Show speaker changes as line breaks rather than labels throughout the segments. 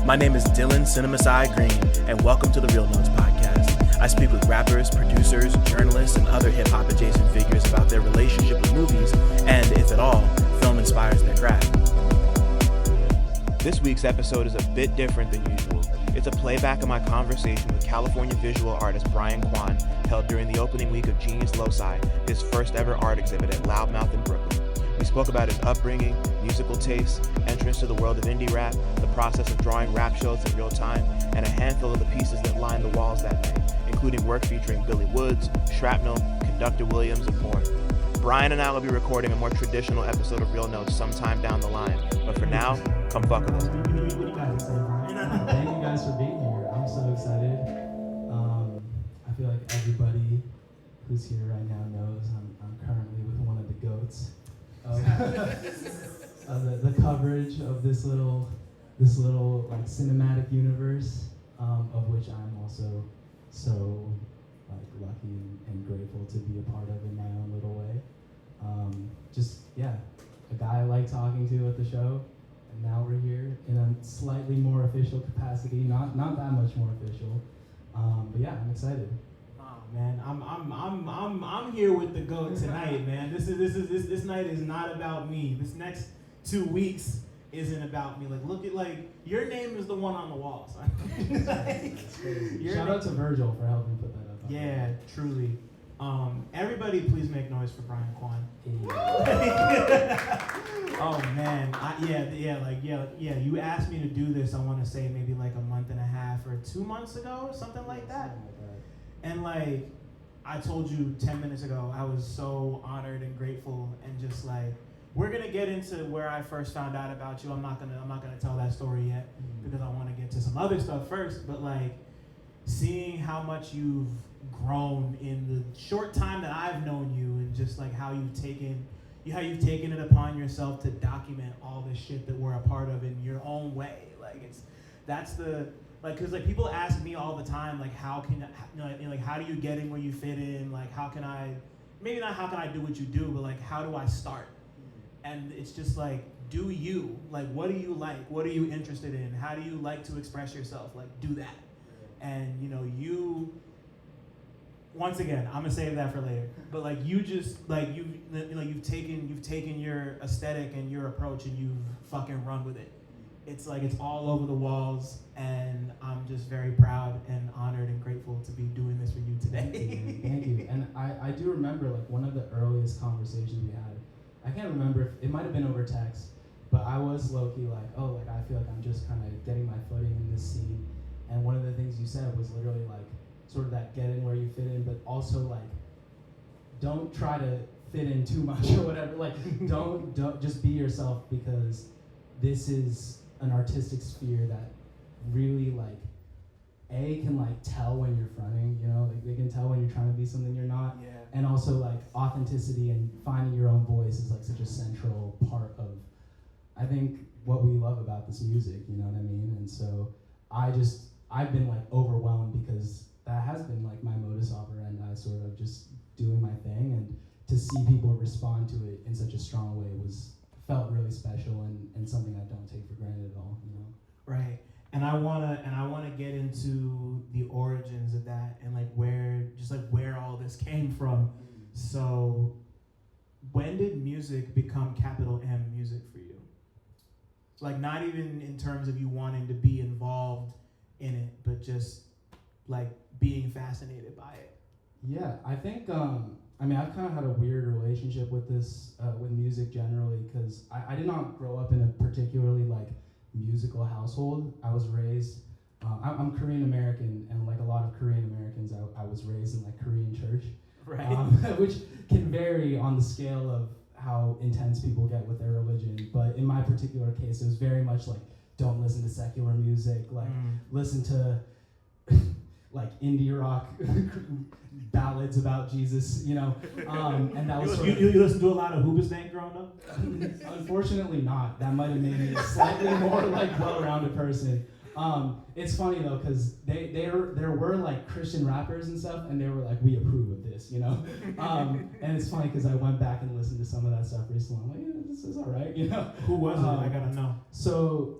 My name is Dylan CineMasai Green, and welcome to the Real Notes podcast. I speak with rappers, producers, journalists, and other hip-hop adjacent figures about their relationship with movies, and, if at all, film inspires their craft. This week's episode is a bit different than usual. It's a playback of my conversation with California visual artist Brian Kwon, held during the opening week of Genius Loci, his first ever art exhibit at Loudmouth in Brooklyn. We spoke about his upbringing, musical tastes, entrance to the world of indie rap, the process of drawing rap shows in real time, and a handful of the pieces that lined the walls that night, including work featuring Billy Woods, ShrapKnel, Conductor Williams, and more. Brian and I will be recording a more traditional episode of Real Notes sometime down the line, but for now, come fuck with us.
What do you guys say, Brian?
Thank you guys for being here. I'm so excited. I feel like everybody who's here right now knows I'm currently with one of the goats of the coverage of this little like cinematic universe, of which I'm also so like lucky and grateful to be a part of in my own little way. A guy I like talking to at the show. And now we're here in a slightly more official capacity, not that much more official, but yeah, I'm excited.
Oh man, I'm here with the GOAT tonight, man. This night is not about me. This next 2 weeks isn't about me. Like your name is the one on the wall, son.
Shout out to Virgil for helping put that up.
Yeah, truly. Everybody, please make noise for Brian Kwon. Oh man, you asked me to do this. I want to say maybe like a month and a half or 2 months ago, something like that. And like I told you 10 minutes ago, I was so honored and grateful, and just like we're gonna get into where I first found out about you. I'm not gonna tell that story yet because I want to get to some other stuff first. But like seeing how much you've grown in the short time that I've known you, and just like how you've taken it upon yourself to document all this shit that we're a part of in your own way. Because like people ask me all the time, like how do you get in where you fit in? Like how can I do what you do, but like how do I start? And it's just like, do you, like what do you like? What are you interested in? How do you like to express yourself? Like do that. And you once again, I'm gonna save that for later. But like you just like you've taken your aesthetic and your approach and you've fucking run with it. It's like it's all over the walls, and I'm just very proud and honored and grateful to be doing this for you today.
Thank you. And I do remember like one of the earliest conversations we had. I can't remember if it might have been over text, but I was low-key like, I feel like I'm just kind of getting my footing in this scene. And one of the things you said was literally like sort of that get in where you fit in, but also like don't try to fit in too much or whatever. Like don't just be yourself, because this is an artistic sphere that really like can like tell when you're fronting, like they can tell when you're trying to be something you're not.
Yeah.
And also like authenticity and finding your own voice is like such a central part of, I think, what we love about this music, you know what I mean? And so I've been like overwhelmed, because that has been like my modus operandi, sort of just doing my thing, and to see people respond to it in such a strong way felt really special, and something I don't take for granted at all,
Right. And I wanna get into the origins of that, and like where all this came from. So when did music become capital M music for you? Like not even in terms of you wanting to be involved in it, but just like being fascinated by it.
Yeah, I think I've kind of had a weird relationship with this, with music generally, because I did not grow up in a particularly like musical household. I was raised, I'm Korean American, and like a lot of Korean Americans, I was raised in like Korean church,
right?
Which can vary on the scale of how intense people get with their religion. But in my particular case, it was very much like, don't listen to secular music, like listen to like indie rock ballads about Jesus, and that was
you listen to a lot of Hoobastank growing up?
Unfortunately not. That might have made me a slightly more like well-rounded person. It's funny though, because there were like Christian rappers and stuff, and they were like, we approve of this, and it's funny because I went back and listened to some of that stuff recently. I'm like, yeah, this is all right,
Who was it? I gotta know.
So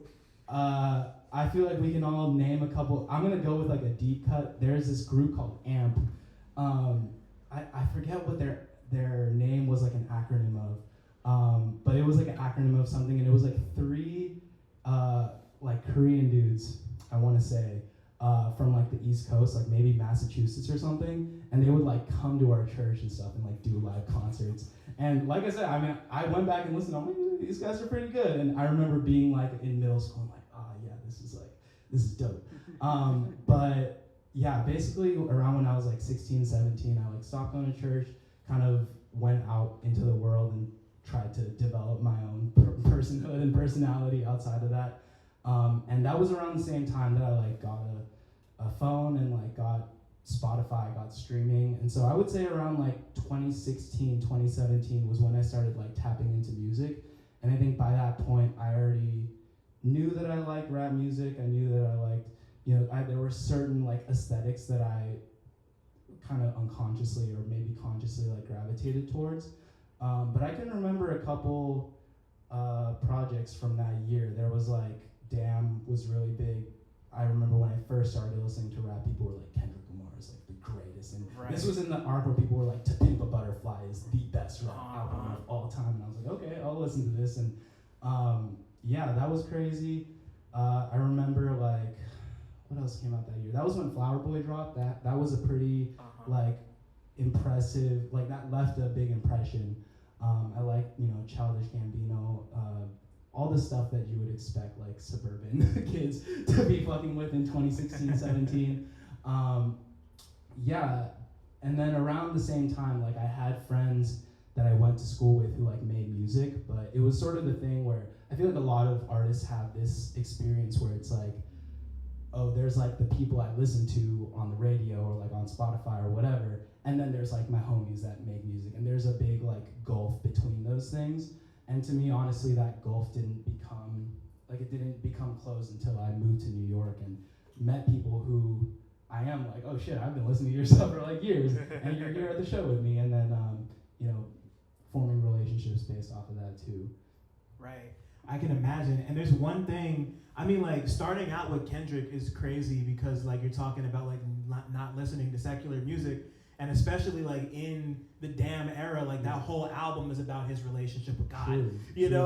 I feel like we can all name a couple. I'm gonna go with like a deep cut. There's this group called AMP. I forget what their name was, like an acronym of, but it was like an acronym of something, and it was like 3 like Korean dudes, I want to say, from like the East Coast, like maybe Massachusetts or something, and they would like come to our church and stuff and like do live concerts. And like I said, I mean, I went back and listened. I'm like, these guys are pretty good. And I remember being like in middle school, I'm like, yeah, this is dope. But yeah, basically around when I was like 16, 17, I like stopped going to church, kind of went out into the world and tried to develop my own personhood and personality outside of that. And that was around the same time that I like got a phone and like got Spotify, got streaming. And so I would say around like 2016, 2017 was when I started like tapping into music. And I think by that point I already knew that I liked rap music. I knew that I liked, there were certain like aesthetics that I kind of unconsciously or maybe consciously like gravitated towards. But I can remember a couple projects from that year. There was like, Damn was really big. I remember when I first started listening to rap, people were like, Kendrick Lamar is like the greatest. And this was in the arc where people were like, To Pimp a Butterfly is the best rap album of all time. And I was like, okay, I'll listen to this. And yeah, that was crazy. I remember like, what else came out that year? That was when Flower Boy dropped. That was a pretty like impressive, like that left a big impression. I like, Childish Gambino, all the stuff that you would expect like suburban kids to be fucking with in 2016, 17. Yeah, and then around the same time, like I had friends that I went to school with who like made music, but it was sort of the thing where I feel like a lot of artists have this experience where it's like, oh, there's like the people I listen to on the radio or like on Spotify or whatever, and then there's like my homies that make music, and there's a big like gulf between those things. And to me, honestly, that gulf didn't become closed until I moved to New York and met people who I am like, oh shit, I've been listening to your stuff for like years, and you're here at the show with me, and then forming relationships based off of that too.
Right, I can imagine. And there's one thing, I mean, like starting out with Kendrick is crazy because like you're talking about like not listening to secular music. And especially like in the Damn era, like that whole album is about his relationship with God. True.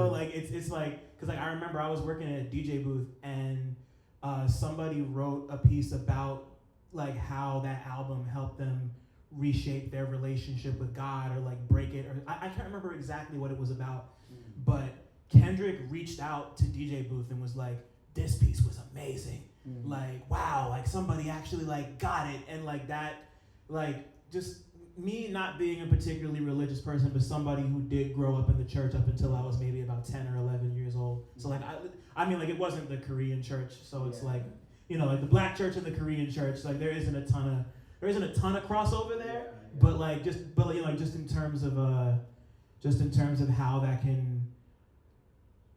Like it's like, cause like I remember I was working at a DJ booth and somebody wrote a piece about like how that album helped them reshape their relationship with God or like break it. Or I can't remember exactly what it was about, but Kendrick reached out to DJ Booth and was like, this piece was amazing. Like, wow, like somebody actually like got it. And like that, like, just me not being a particularly religious person, but somebody who did grow up in the church up until I was maybe about 10 or 11 years old. So like, I mean like it wasn't the Korean church. So it's like, like the black church and the Korean church, like there isn't a ton of crossover there, but like, just in terms of how that can,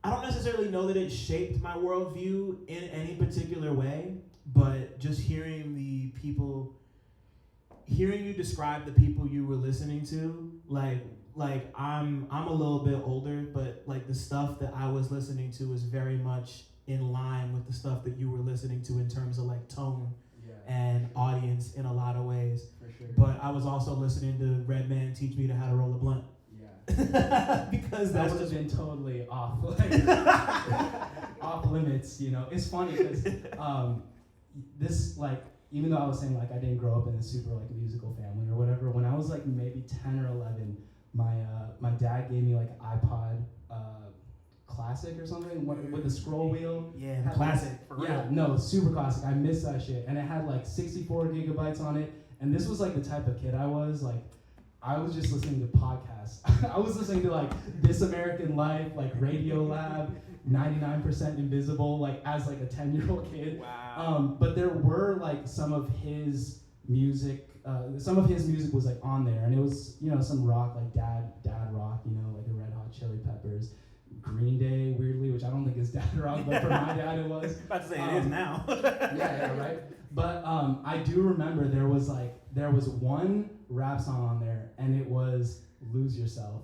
I don't necessarily know that it shaped my worldview in any particular way, but just hearing you describe the people you were listening to, like I'm a little bit older, but like the stuff that I was listening to was very much in line with the stuff that you were listening to in terms of like tone and audience in a lot of ways.
For sure.
But I was also listening to Redman teach me how to roll a blunt. Yeah. Because
that would have been totally off, like, off limits. It's funny because this like. Even though I was saying like I didn't grow up in a super like musical family or whatever, when I was like maybe 10 or 11, my dad gave me like an iPod Classic or something with a scroll wheel.
Yeah, the classic. For real. Yeah,
no, super classic. I miss that shit. And it had like 64 gigabytes on it. And this was like the type of kid I was. Like, I was just listening to podcasts. I was listening to like This American Life, like Radio Lab, 99% Invisible, like as like a 10-year-old kid.
Wow.
But there were like some of his music was like on there, and it was some rock, like dad rock, like the Red Hot Chili Peppers, Green Day, weirdly, which I don't think is dad rock, but for my dad it was.
About to say it is now.
yeah, right. But I do remember there was one rap song on there, and it was Lose Yourself,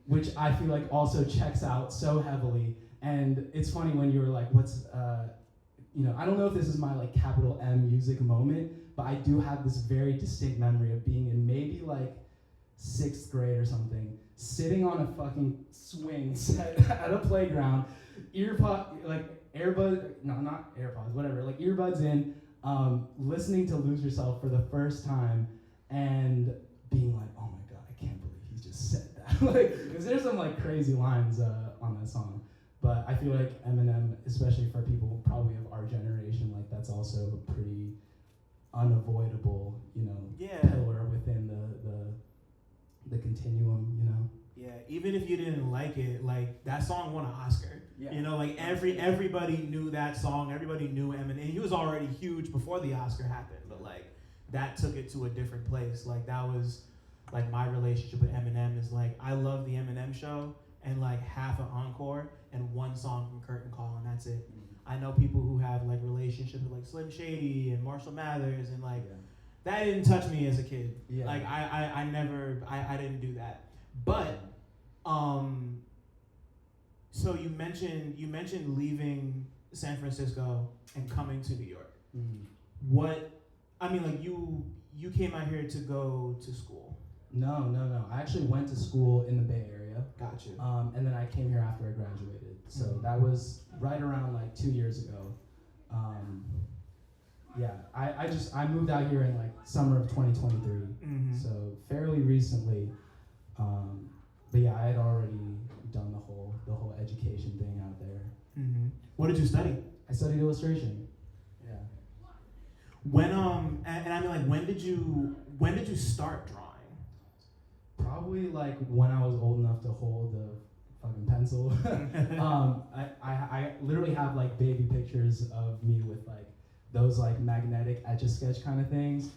which I feel like also checks out so heavily. And it's funny when you were like, what's, I don't know if this is my like capital M music moment, but I do have this very distinct memory of being in maybe like 6th grade or something, sitting on a fucking swing set at a playground, earbuds in, listening to Lose Yourself for the first time, and being like, oh my god, I can't believe he just said that. Like, because there's some like crazy lines on that song. But I feel like Eminem, especially for people probably of our generation, like that's also a pretty unavoidable, pillar within the continuum,
Yeah, even if you didn't like it, like that song won an Oscar.
Yeah.
Like everybody knew that song. Everybody knew Eminem. And he was already huge before the Oscar happened, but like that took it to a different place. Like that was like my relationship with Eminem is like I love the Eminem show and like half an encore and one song from Curtain Call and that's it. I know people who have like relationships with like Slim Shady and Marshall Mathers and like that didn't touch me as a kid.
Yeah.
Like I didn't do that. But so you mentioned leaving San Francisco and coming to New York. You came out here to go to school.
No. I actually went to school in the Bay Area.
Gotcha.
And then I came here after I graduated. So that was right around like 2 years ago. I moved out here in like summer of 2023. So fairly recently. But yeah, I had already done the whole education thing out there.
What did you study?
I studied illustration. Yeah.
When when did you start drawing?
Probably like when I was old enough to hold the fucking pencil. I literally have like baby pictures of me with like those like magnetic Etch-a-Sketch kind of things.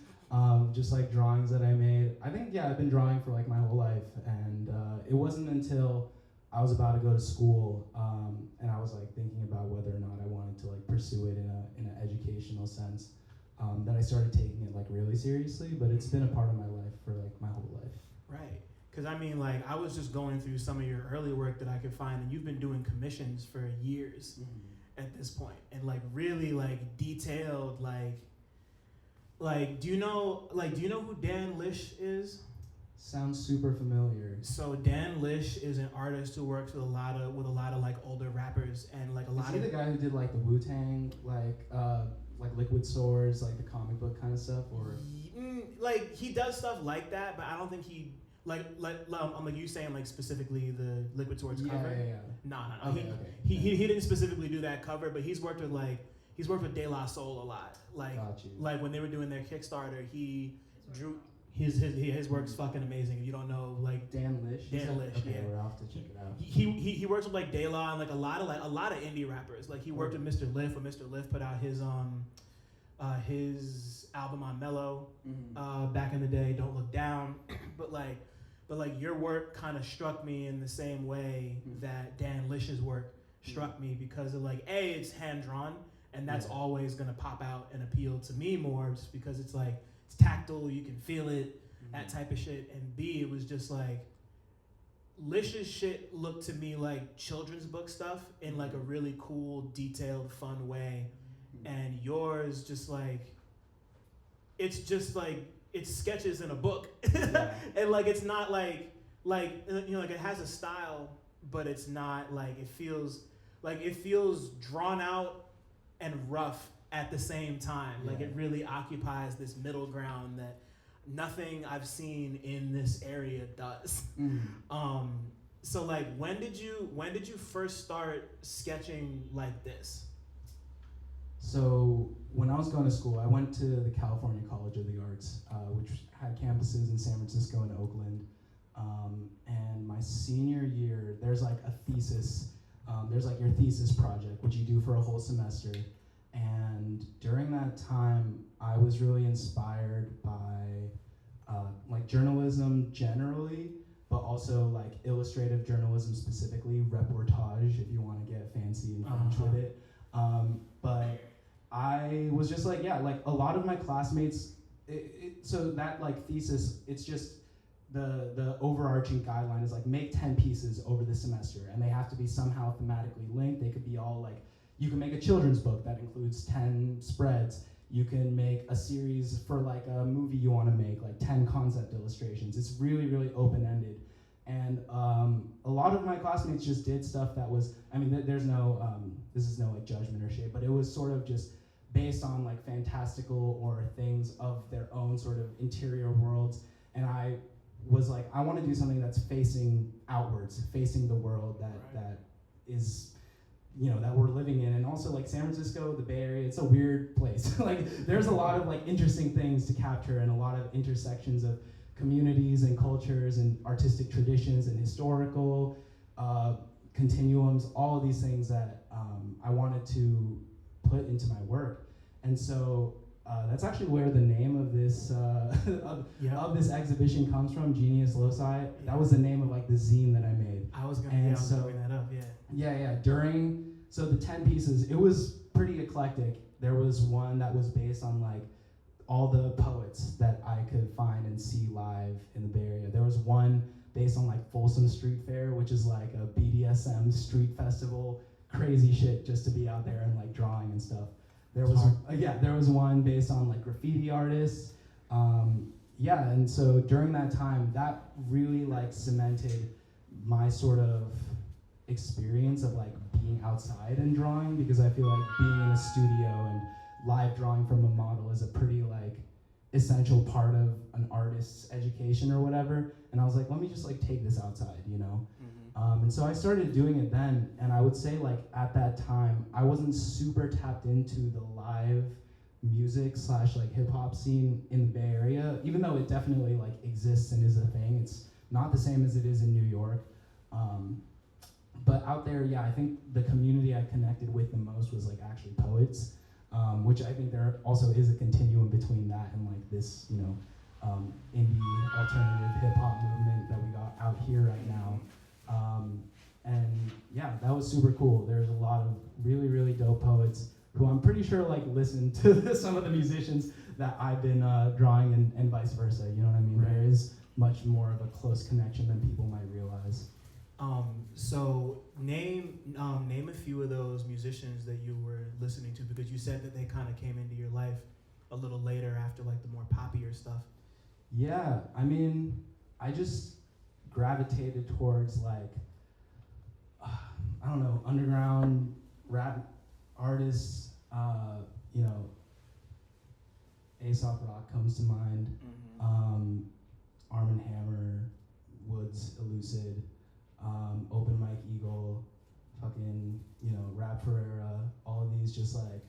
Just like drawings that I made. I think I've been drawing for like my whole life, and it wasn't until I was about to go to school and I was like thinking about whether or not I wanted to like pursue it in an educational sense that I started taking it like really seriously. But it's been a part of my life for like my whole life.
Right. Because I was just going through some of your early work that I could find, and you've been doing commissions for years at this point, and like really like detailed do you know who Dan Lish is?
Sounds super familiar.
So Dan Lish is an artist who works with a lot of like older rappers and like a lot of.
Is he the guy who did like the Wu-Tang like Liquid Swords, like the comic book kind of stuff, or?
Like he does stuff like that, but I don't think he like you saying like specifically the Liquid Swords cover.
Yeah.
No.
Okay.
He didn't specifically do that cover, but he's worked with De La Soul a lot. Like when they were doing their Kickstarter, he drew his work's fucking amazing. If you don't know, like
Dan Lish.
Dan Lish,
okay,
yeah.
We'll have to check it out.
He works with like De La and like a lot of indie rappers. Like he worked with Mr. Liff when Mr. Liff put out his album on Mellow back in the day. Don't Look Down, but your work kind of struck me in the same way that Dan Lish's work struck me because of like it's hand drawn. And that's always gonna pop out and appeal to me more, just because it's like it's tactile, you can feel it, that type of shit. And B, it was just like Lish's shit looked to me like children's book stuff in like a really cool, detailed, fun way, and yours just like it's sketches in a book, and like it's not like it has a style, but it's not like it feels drawn out and rough at the same time. Like it really occupies this middle ground that nothing I've seen in this area does. So like when did you first start sketching like this?
So when I was going to school, I went to the California College of the Arts, which had campuses in San Francisco and Oakland. And my senior year, there's like a thesis. There's like your thesis project, which you do for a whole semester. And during that time, I was really inspired by like journalism generally, but also like illustrative journalism specifically, reportage, if you want to get fancy and French with it. But I was just like, like a lot of my classmates, so that like thesis, it's just the overarching guideline is like make 10 pieces over the semester, and they have to be somehow thematically linked. They could be all like, you can make a children's book that includes 10 spreads. You can make a series for like a movie you want to make, like 10 concept illustrations. It's really, really open-ended. And a lot of my classmates just did stuff that was, I mean, there's no, this is no like judgment or shit, but it was sort of just based on like fantastical or things of their own sort of interior worlds. And I was like, I want to do something that's facing outwards, facing the world that is, you know, that we're living in. And also like San Francisco, the Bay Area, it's a weird place. Like there's a lot of like interesting things to capture and a lot of intersections of communities and cultures and artistic traditions and historical continuums, all of these things that I wanted to put into my work. And so that's actually where the name of this of this exhibition comes from, Genius Loci. That was the name of like the zine that I made.
I was gonna bring that up,
So the 10 pieces, it was pretty eclectic. There was one that was based on like all the poets that I could find and see live in the Bay Area. There was one based on like Folsom Street Fair, which is like a BDSM street festival, crazy shit just to be out there and like drawing and stuff. There was one based on like graffiti artists. And so during that time, that really like cemented my sort of experience of like being outside and drawing, because I feel like being in a studio and live drawing from a model is a pretty like essential part of an artist's education or whatever. And I was like, let me just like take this outside, you know? And so I started doing it then, and I would say like at that time, I wasn't super tapped into the live music / like hip hop scene in the Bay Area, even though it definitely like exists and is a thing. It's not the same as it is in New York. But out there, yeah, I think the community I connected with the most was like actually poets, which I think there also is a continuum between that and like this, you know, indie alternative hip hop movement that we got out here right now. And yeah, that was super cool. There's a lot of really, really dope poets who I'm pretty sure like listen to some of the musicians that I've been drawing and vice versa. You know what I mean? Right. There is much more of a close connection than people might realize.
So name a few of those musicians that you were listening to, because you said that they kind of came into your life a little later after like the more poppier stuff.
Yeah, I mean, I just gravitated towards like, I don't know, underground rap artists. You know, Aesop Rock comes to mind. Arm & Hammer, Woods, Elucid, Open Mike Eagle, fucking, you know, Rap Ferreira, all of these just like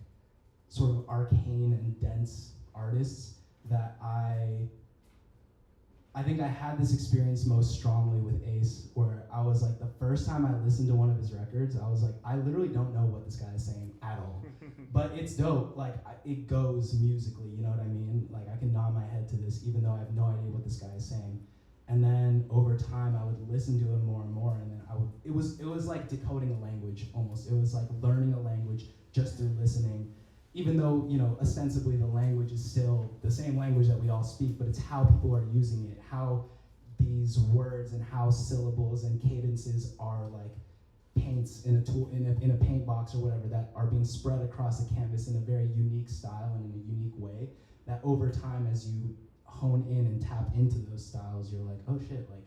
sort of arcane and dense artists that I think I had this experience most strongly with Ace, where I was like, the first time I listened to one of his records, I was like, I literally don't know what this guy is saying at all. But it's dope, like it goes musically, you know what I mean? Like I can nod my head to this even though I have no idea what this guy is saying. And then over time I would listen to him more and more, and then it was like decoding a language almost. It was like learning a language just through listening. Even though, you know, ostensibly the language is still the same language that we all speak, but it's how people are using it, how these words and how syllables and cadences are like paints in a tool, in a paint box or whatever, that are being spread across the canvas in a very unique style and in a unique way, that over time as you hone in and tap into those styles, you're like, oh shit, like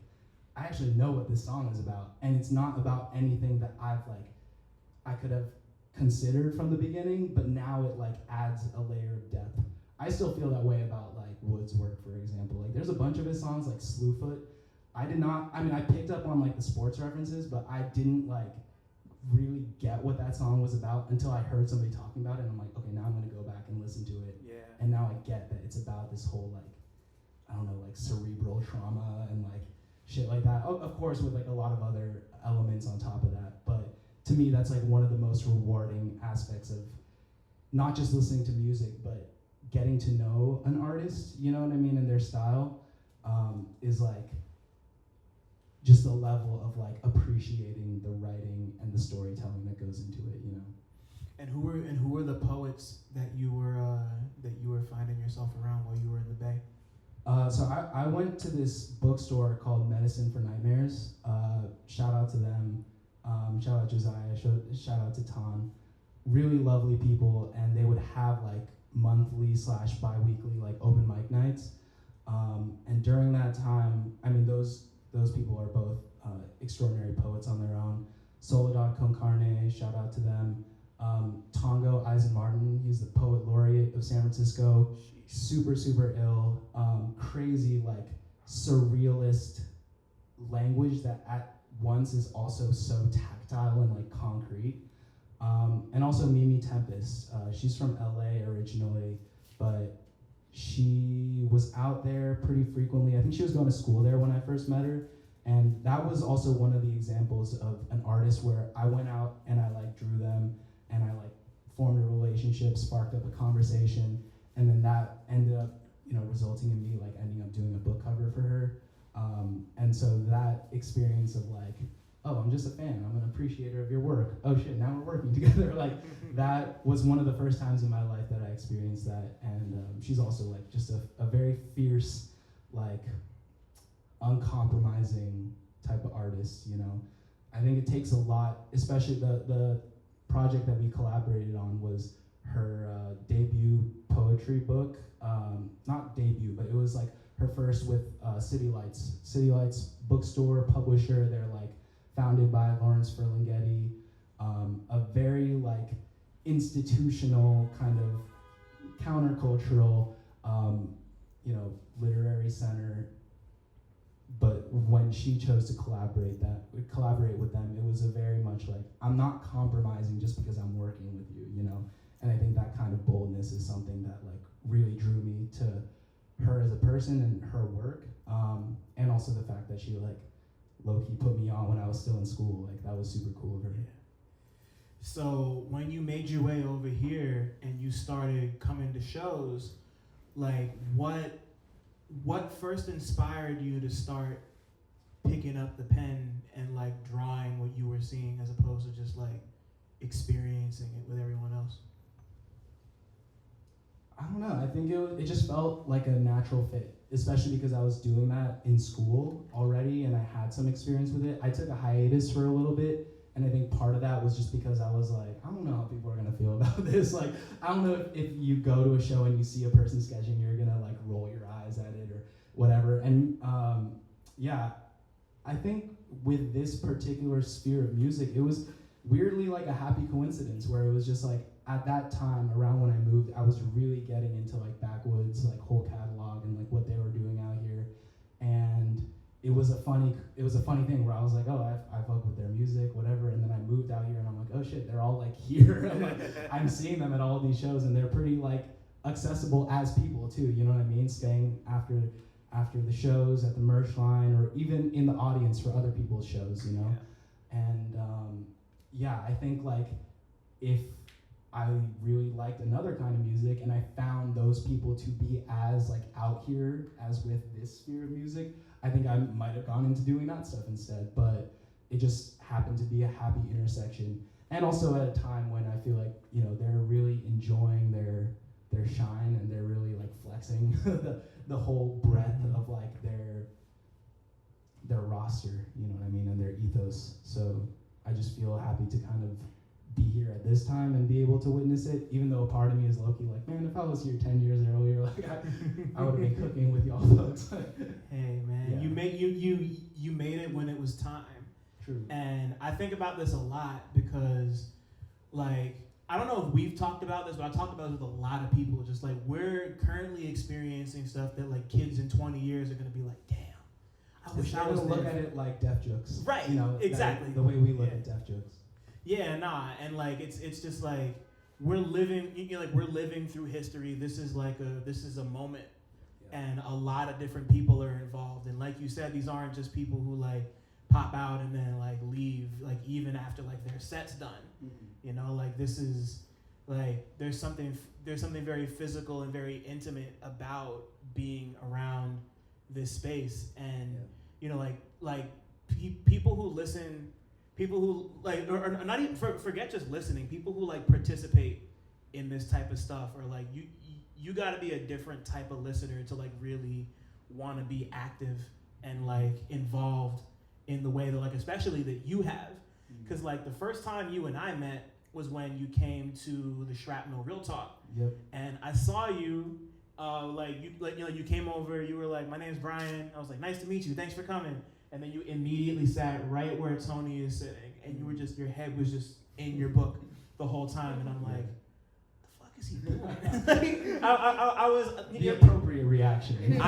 I actually know what this song is about. And it's not about anything that I could have considered from the beginning, but now it like adds a layer of depth. I still feel that way about like Wood's work, for example. Like there's a bunch of his songs like Slewfoot. I picked up on like the sports references, but I didn't like really get what that song was about until I heard somebody talking about it, and I'm like, okay, now I'm gonna go back and listen to it.
Yeah.
And now I get that it's about this whole like, I don't know, like cerebral trauma and like shit like that. Of course with like a lot of other elements on top of that, but to me, that's like one of the most rewarding aspects of not just listening to music, but getting to know an artist, you know what I mean, and their style, is like just the level of like appreciating the writing and the storytelling that goes into it, you know.
And who were the poets that you were finding yourself around while you were in the Bay?
So I went to this bookstore called Medicine for Nightmares. Shout out to them. Shout out Josiah. Shout out to Ton. Really lovely people, and they would have like monthly / bi-weekly like open mic nights. And during that time, I mean, those people are both extraordinary poets on their own. Soledad Con Carne, shout out to them. Tongo Eisen Martin, he's the poet laureate of San Francisco. Super, super ill, crazy, like surrealist language that at once is also so tactile and like concrete. And also Mimi Tempest, she's from LA originally, but she was out there pretty frequently. I think she was going to school there when I first met her. And that was also one of the examples of an artist where I went out and I like drew them and I like formed a relationship, sparked up a conversation, and then that ended up, you know, resulting in me like ending up doing a book cover for her. And so that experience of like, oh, I'm just a fan, I'm an appreciator of your work. Oh shit, now we're working together. Like that was one of the first times in my life that I experienced that. And she's also like just a very fierce, like uncompromising type of artist, you know. I think it takes a lot, especially the project that we collaborated on was her debut poetry book. Not debut, but it was like her first with City Lights. City Lights bookstore, publisher, they're like founded by Lawrence Ferlinghetti. A very like institutional kind of countercultural, you know, literary center. But when she chose to collaborate with them, it was a very much like, I'm not compromising just because I'm working with you, you know? And I think that kind of boldness is something that like really drew me to her as a person and her work. And also the fact that she like low-key put me on when I was still in school. Like that was super cool of her.
Yeah. So when you made your way over here and you started coming to shows, like what first inspired you to start picking up the pen and like drawing what you were seeing as opposed to just like experiencing it with everyone else?
I don't know. I think it just felt like a natural fit, especially because I was doing that in school already and I had some experience with it. I took a hiatus for a little bit, and I think part of that was just because I was like, I don't know how people are gonna feel about this. Like, I don't know if you go to a show and you see a person sketching, you're gonna like roll your eyes at it or whatever. And yeah, I think with this particular sphere of music, it was weirdly like a happy coincidence where it was just like, at that time, around when I moved, I was really getting into like Backwoods, like whole catalog and like what they were doing out here. And it was a funny thing where I was like, oh, I fuck with their music, whatever. And then I moved out here and I'm like, oh shit, they're all like here. I'm like, I'm seeing them at all these shows and they're pretty like accessible as people too, you know what I mean? Staying after the shows at the merch line or even in the audience for other people's shows, you know? Yeah. And yeah, I think like if I really liked another kind of music and I found those people to be as like out here as with this sphere of music, I think I might have gone into doing that stuff instead, but it just happened to be a happy intersection. And also at a time when I feel like, you know, they're really enjoying their shine and they're really like flexing the whole breadth of like their roster, you know what I mean, and their ethos. So I just feel happy to kind of be here at this time and be able to witness it, even though a part of me is low-key like, man, if I was here 10 years earlier, like I would have been cooking with y'all folks.
Hey man, yeah. You made it when it was time.
True.
And I think about this a lot because like, I don't know if we've talked about this, but I talked about it with a lot of people. Just like we're currently experiencing stuff that like kids in 20 years are gonna be like, damn, I wish I was there.
Look at it like deaf jokes.
Right,
you know,
exactly.
The way we look at deaf jokes.
Yeah, nah, and like it's just like we're living, you know, like we're living through history. This is a moment, yeah. And a lot of different people are involved. And like you said, these aren't just people who like pop out and then like leave, like even after like their set's done. Mm-hmm. You know, like this is like there's something very physical and very intimate about being around this space, and you know, like people who listen. People who like, or not even forget just listening. People who like participate in this type of stuff, or like you got to be a different type of listener to like really want to be active and like involved in the way that like especially that you have, because like the first time you and I met was when you came to the ShrapKnel Real Talk.
Yep.
And I saw you, you came over. You were like, "My name's Brian." I was like, "Nice to meet you. Thanks for coming." And then you immediately sat right where Tony is sitting, and you were just your head was just in your book the whole time. And I'm like, "The fuck is he doing?" I was
the appropriate reaction.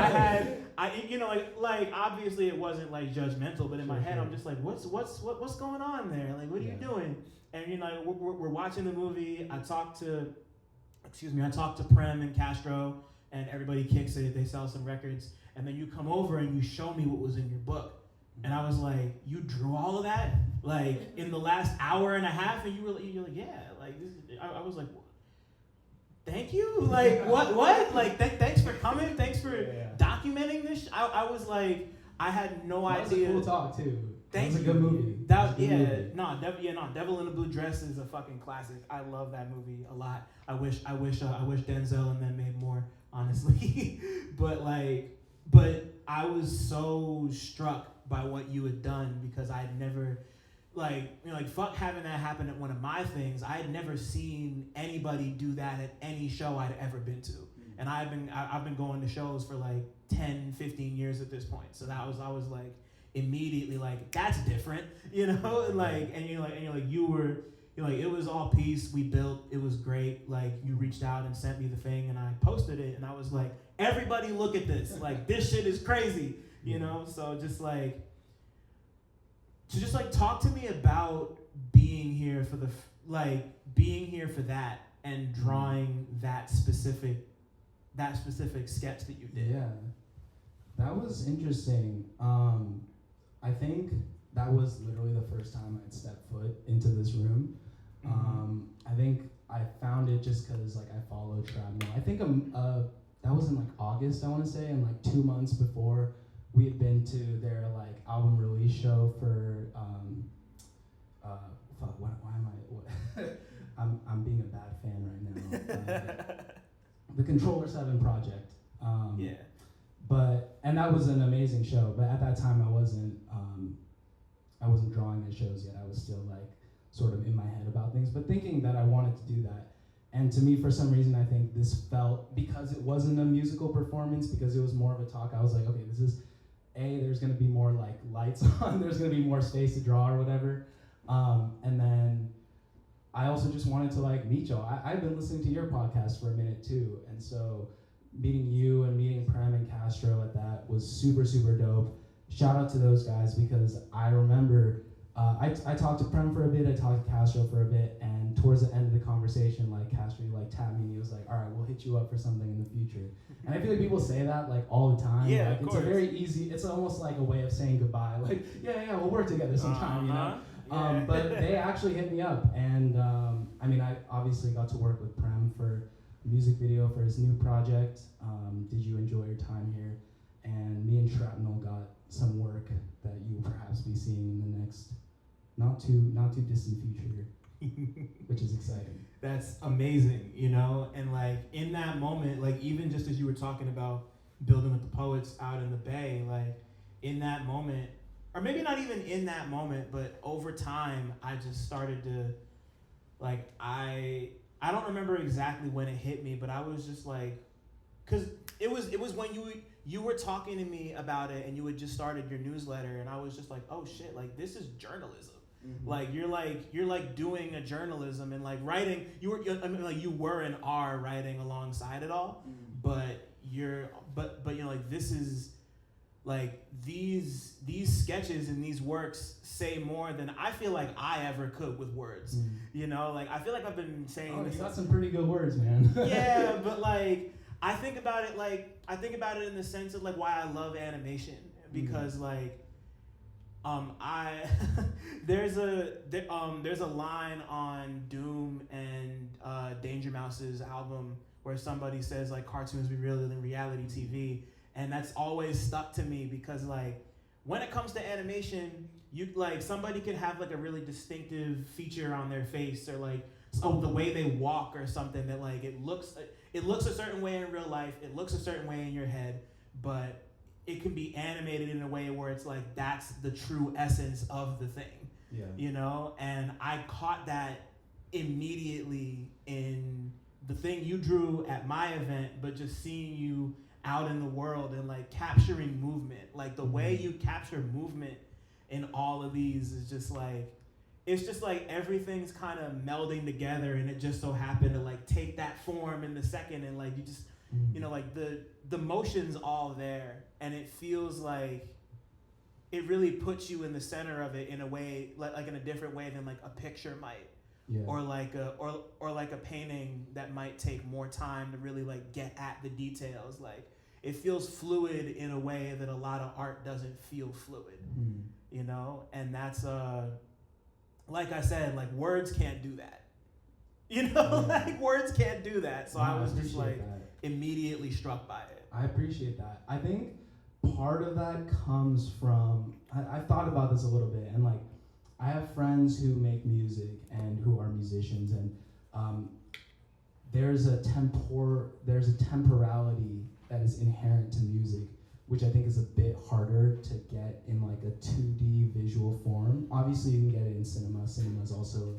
Obviously it wasn't like judgmental, but in my head I'm just like, what's going on there? Like, what are you doing? And we're watching the movie. I talked to Prem and Castro, and everybody kicks it. They sell some records, and then you come over and you show me what was in your book, and I was like, you drew all of that like in the last hour and a half, and you're like, yeah, like this. I was like, thank you, like what? Like thanks for coming, thanks for documenting this. I was like, I had no idea.
That was a cool talk too.
Thank
you.
you.
That was a good movie.
Devil in a Blue Dress is a fucking classic. I love that movie a lot. I wish Denzel and them made more, honestly. but I was so struck by what you had done, because I had never, fuck having that happen at one of my things. I had never seen anybody do that at any show I'd ever been to. And I've been going to shows for like 10, 15 years at this point. So I was like immediately like, that's different, and it was all peace. We built, it was great. Like, you reached out and sent me the thing, and I posted it, and I was like, everybody look at this. Like, this shit is crazy, So just talk to me about being here for that and drawing that specific sketch that you did.
Yeah, that was interesting. I think that was literally the first time I'd stepped foot into this room. I think I found it just because I followed ShrapKnel. I think that was in August, I want to say, and 2 months before we had been to their album release show for I'm being a bad fan right now. The Controller 7 project. And that was an amazing show, but at that time I wasn't drawing at shows yet. I was still sort of in my head about things, but thinking that I wanted to do that. And to me, for some reason, I think this felt, because it wasn't a musical performance, because it was more of a talk, I was like, okay, this is, there's gonna be more lights on, there's gonna be more space to draw or whatever. And then I also just wanted to meet y'all. I've been listening to your podcast for a minute too, and so meeting you and meeting Prem and Castro at that was super, super dope. Shout out to those guys, because I remember I talked to Prem for a bit, I talked to Castro for a bit, and towards the end of the conversation, Castro tapped me and he was like, all right, we'll hit you up for something in the future. And I feel like people say that all the time.
Yeah, of
it's
course.
A very easy, it's almost like a way of saying goodbye. Yeah, we'll work together sometime,
Yeah.
But they actually hit me up, and I obviously got to work with Prem for a music video for his new project. Did you enjoy your time here? And me and ShrapKnel got some work that you will perhaps be seeing in the next not too distant future, which is exciting.
That's amazing, and in that moment, even just as you were talking about building with the poets out in the Bay, in that moment, or maybe not even in that moment, but over time, I just started to, I don't remember exactly when it hit me, but I was just because it was when you were talking to me about it, and you had just started your newsletter, and I was just like, oh shit, this is journalism. Mm-hmm. You're doing a journalism and writing. You were an R writing alongside it all, but this is these sketches and these works say more than I feel like I ever could with words. I feel like I've been saying.
Oh, you got some pretty good words, man.
Yeah, but I think about it in the sense of why I love animation, because there's a line on Doom and Danger Mouse's album where somebody says cartoons be realer than reality TV, and that's always stuck to me, because when it comes to animation, you somebody could have a really distinctive feature on their face, or the way they walk or something that it looks a certain way in real life, it looks a certain way in your head, but it can be animated in a way where it's like that's the true essence of the thing.
Yeah.
You know, and I caught that immediately in the thing you drew at my event, but just seeing you out in the world and like capturing movement, like the way you capture movement in all of these is just like, it's just like everything's kind of melding together, and it just so happened to like take that form in the second, and like you just, you know, like the motion's all there, and it feels like it really puts you in the center of it in a way, like in a different way than like a picture might.
Yeah.
Or like a painting that might take more time to really like get at the details. Like it feels fluid in a way that a lot of art doesn't feel fluid, you know? And that's like I said, like words can't do that. You know, like words can't do that. So I was just like immediately struck by it.
I appreciate that. I think part of that comes from, I've thought about this a little bit, and like I have friends who make music and who are musicians, and there's a temporality that is inherent to music, which I think is a bit harder to get in like a 2D visual form. Obviously you can get it in cinema. Cinema is also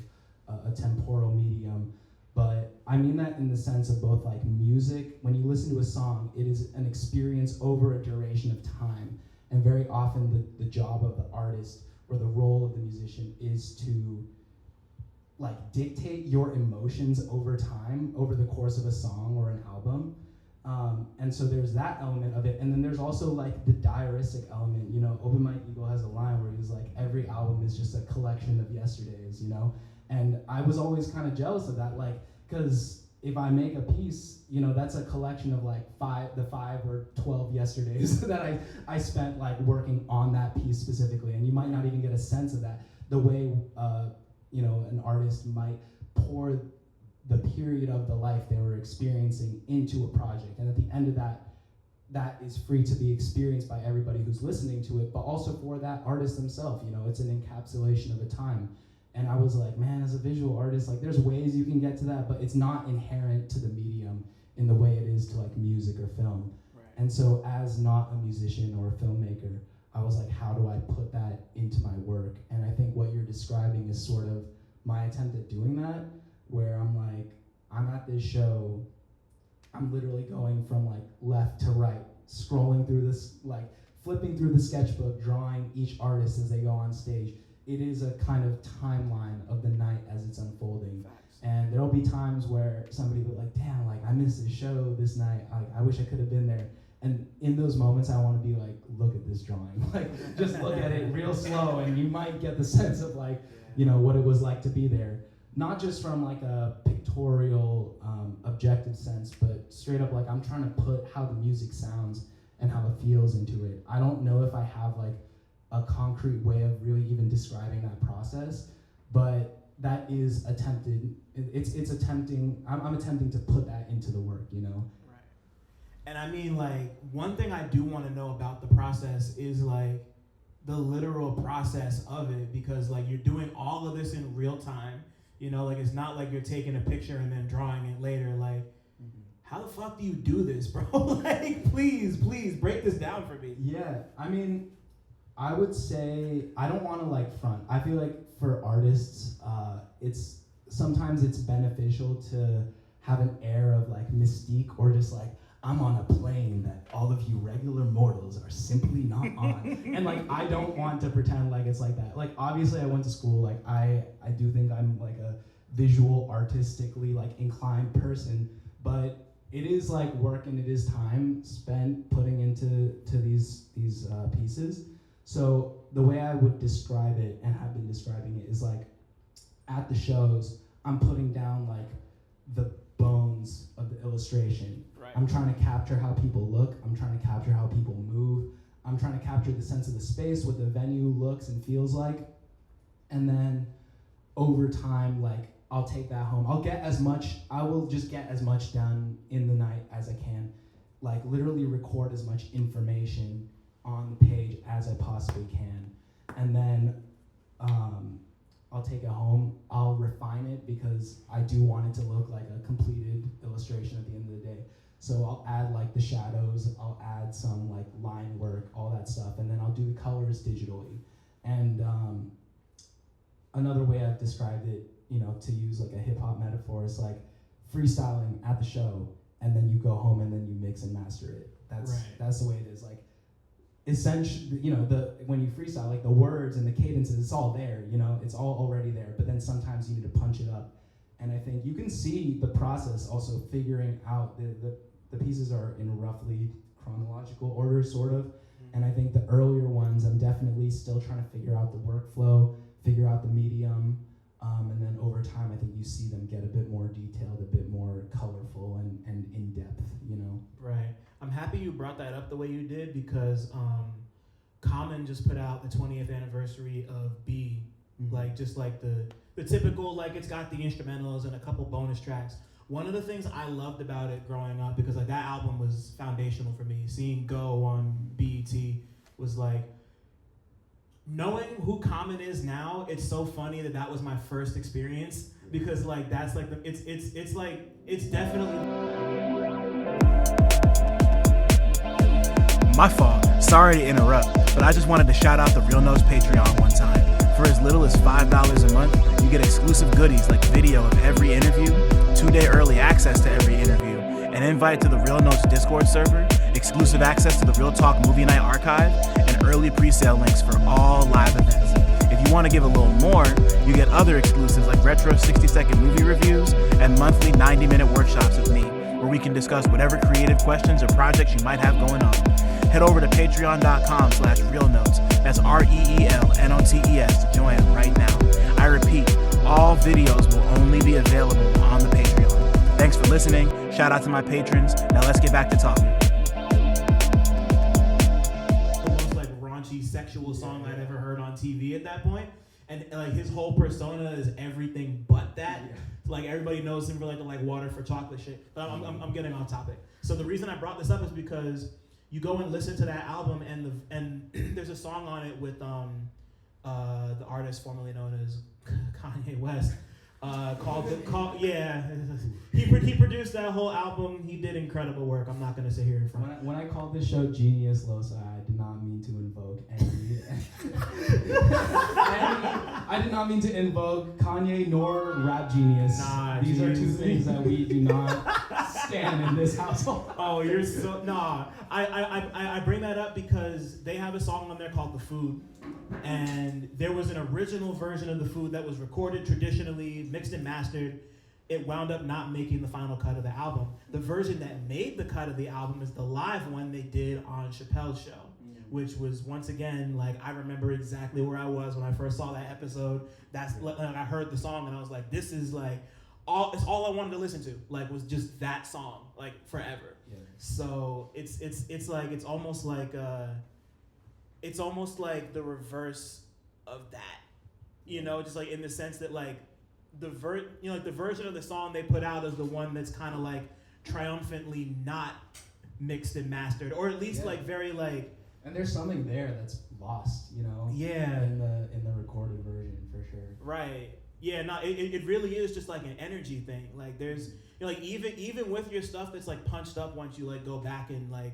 a temporal medium, but I mean that in the sense of both like music. When you listen to a song, it is an experience over a duration of time, and very often the job of the artist or the role of the musician is to like dictate your emotions over time, over the course of a song or an album. And so there's that element of it, and then there's also like the diaristic element. You know, Open Mike Eagle has a line where he's like, every album is just a collection of yesterdays, you know? And I was always kind of jealous of that, like, because if I make a piece, you know, that's a collection of like 5 or 12 yesterdays that I spent like working on that piece specifically, and you might not even get a sense of that. The way, you know, an artist might pour the period of the life they were experiencing into a project, and at the end of that is free to be experienced by everybody who's listening to it, but also for that artist themselves. You know, it's an encapsulation of a time. And I was like, man, as a visual artist, like there's ways you can get to that, but it's not inherent to the medium in the way it is to like music or film.
Right.
And so as not a musician or a filmmaker, I was like, how do I put that into my work? And I think what you're describing is sort of my attempt at doing that, where I'm like, I'm at this show, I'm literally going from like left to right, scrolling through this, like flipping through the sketchbook, drawing each artist as they go on stage. It is a kind of timeline of the night as it's unfolding.
Facts.
And there'll be times where somebody will be like, damn, like I missed this show this night. I wish I could have been there. And in those moments, I want to be like, look at this drawing. Like, just look at it real slow, and you might get the sense of like, you know, what it was like to be there. Not just from like a pictorial, objective sense, but straight up like I'm trying to put how the music sounds and how it feels into it. I don't know if I have like a concrete way of really even describing that process, but that is attempted. It's attempting. I'm attempting to put that into the work, you know.
Right. And I mean, like, one thing I do want to know about the process is like the literal process of it, because like you're doing all of this in real time. You know, like it's not like you're taking a picture and then drawing it later. Like, how the fuck do you do this, bro? Like, please break this down for me.
Yeah, I mean, I would say I don't want to like front. I feel like for artists, sometimes it's beneficial to have an air of like mystique, or just like I'm on a plane that all of you regular mortals are simply not on. And like I don't want to pretend like it's like that. Like obviously I went to school. Like I do think I'm like a visual, artistically like inclined person, but it is like work and it is time spent putting into these pieces. So the way I would describe it, and have been describing it, is like at the shows, I'm putting down like the bones of the illustration.
Right.
I'm trying to capture how people look. I'm trying to capture how people move. I'm trying to capture the sense of the space, what the venue looks and feels like. And then over time, like I'll take that home. I will just get as much done in the night as I can. Like literally record as much information on the page as I possibly can, and then I'll take it home. I'll refine it because I do want it to look like a completed illustration at the end of the day. So I'll add like the shadows, I'll add some like line work, all that stuff, and then I'll do the colors digitally. And another way I've described it, you know, to use like a hip hop metaphor, is like freestyling at the show, and then you go home and then you mix and master it. That's the way it is. Like, essentially, you know, when you freestyle, like the words and the cadences, it's all there, you know, it's all already there. But then sometimes you need to punch it up, and I think you can see the process also figuring out the pieces are in roughly chronological order, sort of. And I think the earlier ones, I'm definitely still trying to figure out the workflow, figure out the medium, and then over time, I think you see them get a bit more detailed, a bit more colorful and in depth, you know.
Right. I'm happy you brought that up the way you did, because Common just put out the 20th anniversary of B, like just like the typical, like it's got the instrumentals and a couple bonus tracks. One of the things I loved about it growing up, because like that album was foundational for me, seeing Go on BET was like, knowing who Common is now, it's so funny that was my first experience, because like that's like it's definitely.
My fault. Sorry to interrupt, but I just wanted to shout out the Real Notes Patreon one time. For as little as $5 a month, you get exclusive goodies like video of every interview, 2-day early access to every interview, an invite to the Real Notes Discord server, exclusive access to the Real Talk Movie Night archive, and early pre-sale links for all live events. If you want to give a little more, you get other exclusives like retro 60-second movie reviews and monthly 90-minute workshops with me, where we can discuss whatever creative questions or projects you might have going on. Head over to patreon.com/realnotes. That's REELNOTES to join right now. I repeat, all videos will only be available on the Patreon. Thanks for listening. Shout out to my patrons. Now let's get back to talking.
The most like raunchy sexual song I'd ever heard on TV at that point. And like his whole persona is everything but that. Like everybody knows him for like the like water for chocolate shit. But I'm getting off topic. So the reason I brought this up is because you go and listen to that album, and there's a song on it with the artist formerly known as Kanye West, he produced that whole album. He did incredible work. I'm not gonna sit here in front.
When I called this show Genius Loci, I did not mean to invoke any. I did not mean to invoke Kanye nor Rap Genius.
Nah,
these are two things that we do not stand in this household.
Oh, you're so nah. I bring that up because they have a song on there called The Food, and there was an original version of The Food that was recorded traditionally, mixed and mastered. It wound up not making the final cut of the album. The version that made the cut of the album is the live one they did on Chappelle's show, which was, once again, like, I remember exactly where I was when I first saw that episode. That's like, I heard the song and I was like, this is like it's all I wanted to listen to, like, was just that song, like, forever. Yeah. So it's like it's almost like the reverse of that, you know, just like in the sense that like the version of the song they put out is the one that's kind of like triumphantly not mixed and mastered, or at least like very like.
And there's something there that's lost, you know.
Yeah.
In the recorded version, for sure.
Right. Yeah. No. It really is just like an energy thing. Like there's, you know, like even with your stuff that's like punched up, once you like go back and like,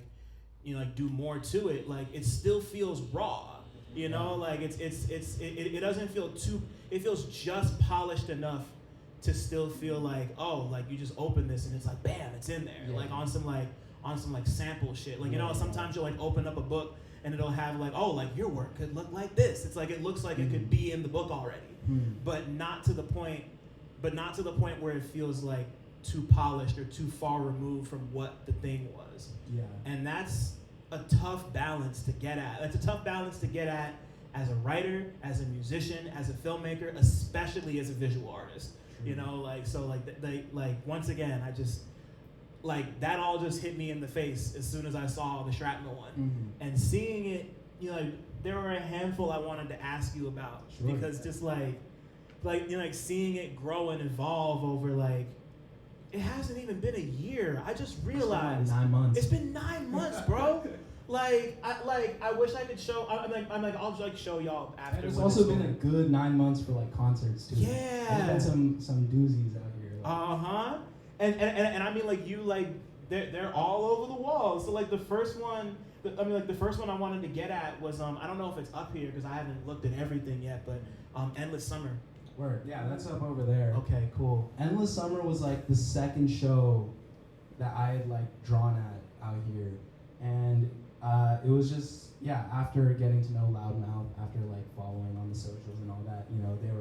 you know, like do more to it, like it still feels raw. You know, like it doesn't feel too. It feels just polished enough to still feel like, oh, like you just open this and it's like, bam, it's in there. Yeah. Like on some sample shit. Like, you know, sometimes you'll like open up a book and it'll have like, oh, like your work could look like this. It's like it looks like it could be in the book already, but not to the point where it feels like too polished or too far removed from what the thing was. Yeah. And that's a tough balance to get at. That's a tough balance to get at as a writer, as a musician, as a filmmaker, especially as a visual artist. You know, like, so like once again, I just, like, that all just hit me in the face as soon as I saw the ShrapKnel one. And seeing it, you know, like, there were a handful I wanted to ask you about, because just like, you know, like seeing it grow and evolve over like, it hasn't even been a year. I just realized.
It's been 9 months.
It's been 9 months, bro. I wish I could show. I'm like, I'll like show y'all after.
And it's also been a good 9 months for like concerts too.
Yeah.
There's been some doozies out here.
Like. And I mean, like, you like they're all over the wall. So like the first one I wanted to get at was I don't know if it's up here because I haven't looked at everything yet, but Endless Summer.
Word. Yeah, that's up over there.
Okay, cool.
Endless Summer was like the second show that I had like drawn at out here, and it was just after getting to know Loudmouth, after like following on the socials and all that, you know, they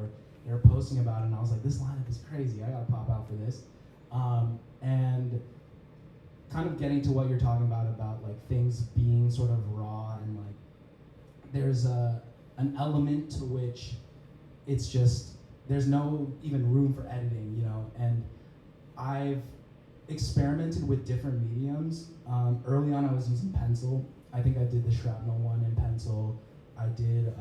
were posting about it, and I was like, this lineup is crazy. I gotta pop out for this, and kind of getting to what you're talking about like things being sort of raw, and like there's an element to which it's just there's no even room for editing, you know, and I've experimented with different mediums. Early on I was using pencil. I think I did the ShrapKnel one in pencil. I did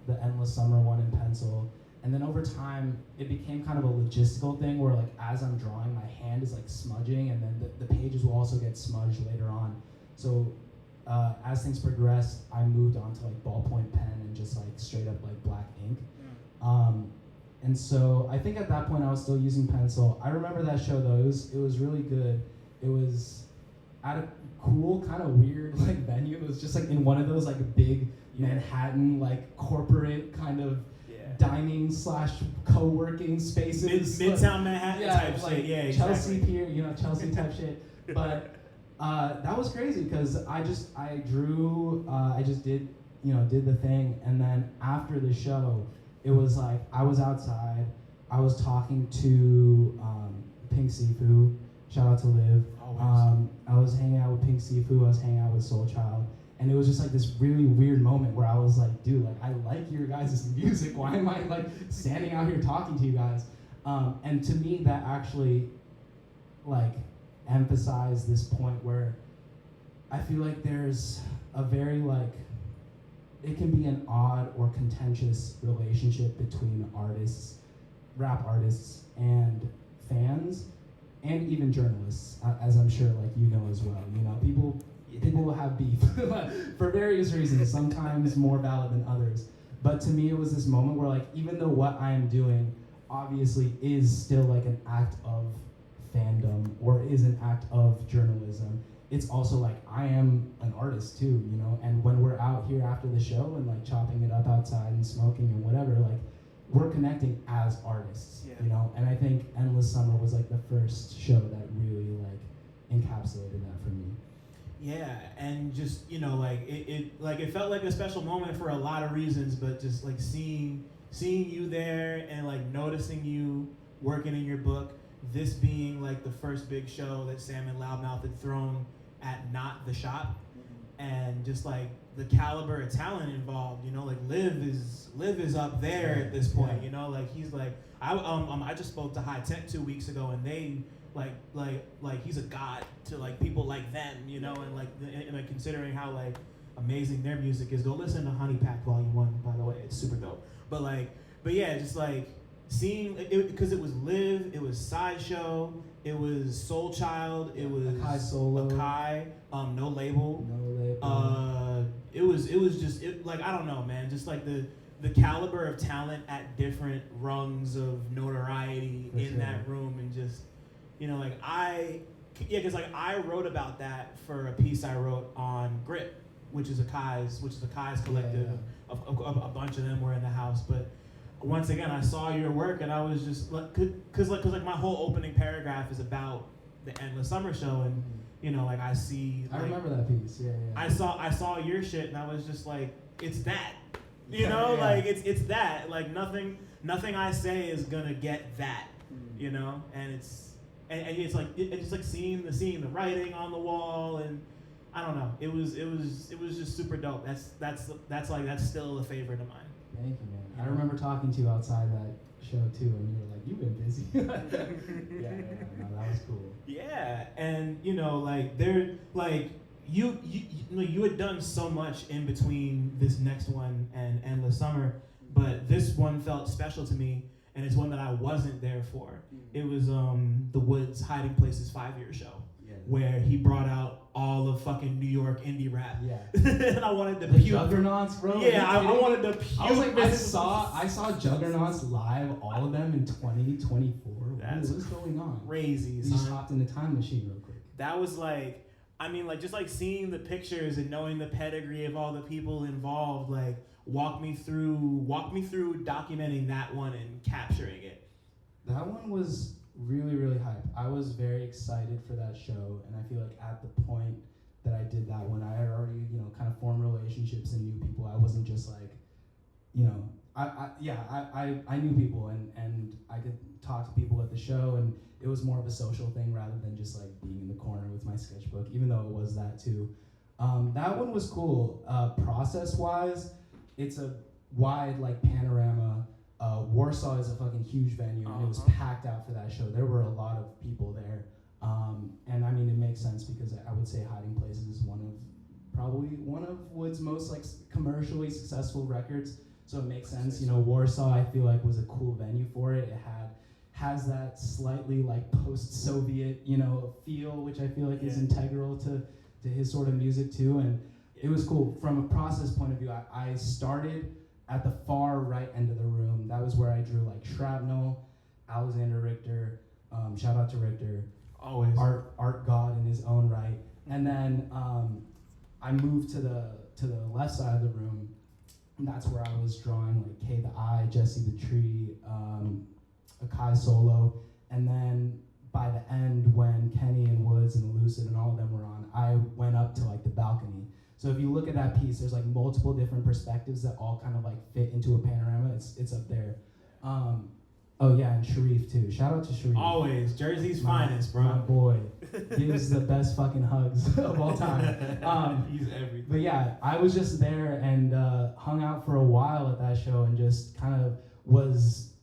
the Endless Summer one in pencil. And then over time, it became kind of a logistical thing where like as I'm drawing, my hand is like smudging, and then the pages will also get smudged later on. So as things progressed, I moved on to like ballpoint pen and just like straight up like black ink. And so I think at that point I was still using pencil. I remember that show though, it was really good. It was at a cool, kind of weird like venue. It was just like in one of those like big Manhattan like corporate kind of dining / co-working spaces.
Midtown Manhattan type
like
shit. Yeah,
Chelsea
exactly.
Pier, you know, Chelsea type shit. But that was crazy because I drew, I just did the thing, and then after the show, it was like I was outside, I was talking to Pink Sifu, shout out to Liv. I was hanging out with Pink Sifu, I was hanging out with Soul Child, and it was just like this really weird moment where I was like, dude, like I like your guys' music, why am I like standing out here talking to you guys? And to me that actually like emphasized this point where I feel like there's a very like, it can be an odd or contentious relationship between artists, rap artists, and fans, and even journalists, as I'm sure like you know as well. You know, people will have beef for various reasons, sometimes more valid than others. But to me, it was this moment where like, even though what I am doing obviously is still like an act of fandom or is an act of journalism, it's also like I am an artist too, you know, and when we're out here after the show and like chopping it up outside and smoking and whatever, like we're connecting as artists, you know, and I think Endless Summer was like the first show that really like encapsulated that for me.
Yeah, and just, you know, like it felt like a special moment for a lot of reasons, but just like seeing you there and like noticing you working in your book, this being like the first big show that Sam and Loudmouth had thrown at not the shop, and just like the caliber of talent involved, you know, like Liv is up there at this point, you know, like he's like I just spoke to High Tech 2 weeks ago, and they like he's a god to like people like them, you know, and like considering how like amazing their music is. Go listen to Honey Pack Volume 1, by the way, it's super dope. But yeah, just like seeing it, because it was Liv, it was Sideshow, it was Soul Child, it was
Akai Solo,
Akai, no label. It was just like, I don't know, man, just like the caliber of talent at different rungs of notoriety in that room, and just, you know, like because like I wrote about that for a piece I wrote on Grit, which is Akai's collective. A bunch of them were in the house, but once again, I saw your work, and I was just like, cause my whole opening paragraph is about the Endless Summer show, and you know, like I
remember that piece. Yeah.
I saw your shit, and I was just like, it's that, you know, like it's that, like nothing I say is gonna get that, you know, and it's like seeing the writing on the wall, and I don't know, it was just super dope. That's still a favorite of mine.
Thank you, man. I remember talking to you outside that show too, and you were like, "You've been busy." No, that was cool.
Yeah, and you know, like you had done so much in between this next one and Endless Summer, but this one felt special to me, and it's one that I wasn't there for. It was the Woods Hiding Places 5-year show, where he brought out all of fucking New York indie rap. Yeah. And I wanted to puke.
Juggernauts, bro.
Yeah, I wanted to puke.
I was like, I saw Juggernauts live, all of them in 2024. What is going on?
Crazy.
We just hopped in the time machine real quick.
that was like, I mean, like just like seeing the pictures and knowing the pedigree of all the people involved, like walk me through documenting that one and capturing it.
That one was really, really hype. I was very excited for that show, and I feel like at the point that I did that one, I had already, kind of formed relationships and knew people. I wasn't just like, I knew people, and I could talk to people at the show, and it was more of a social thing rather than just like being in the corner with my sketchbook, even though it was that too. That one was cool. Process-wise, it's a wide like panorama. Warsaw is a fucking huge venue, and it was packed out for that show. There were a lot of people there. And I mean, it makes sense because I would say Hiding Places is probably one of Wood's most like commercially successful records. So it makes sense. Warsaw I feel like was a cool venue for it. It has that slightly like post-Soviet, feel, which I feel like is integral to his sort of music too. And it was cool. From a process point of view, I started at the far right end of the room. That was where I drew like ShrapKnel, Alexander Richter, shout out to Richter.
Always.
Art god in his own right. And then I moved to the left side of the room, and that's where I was drawing like K the Eye, Jesse the Tree, Akai Solo. And then by the end, when Kenny and Woods and Lucid and all of them were on, I went up to like the balcony. So if you look at that piece, there's like multiple different perspectives that all kind of like fit into a panorama. It's up there. Oh yeah, and Sharif too. Shout out to Sharif.
Always. Jersey's finest, bro.
My boy. Gives the best fucking hugs of all time.
He's everything.
But yeah, I was just there and hung out for a while at that show and just kind of was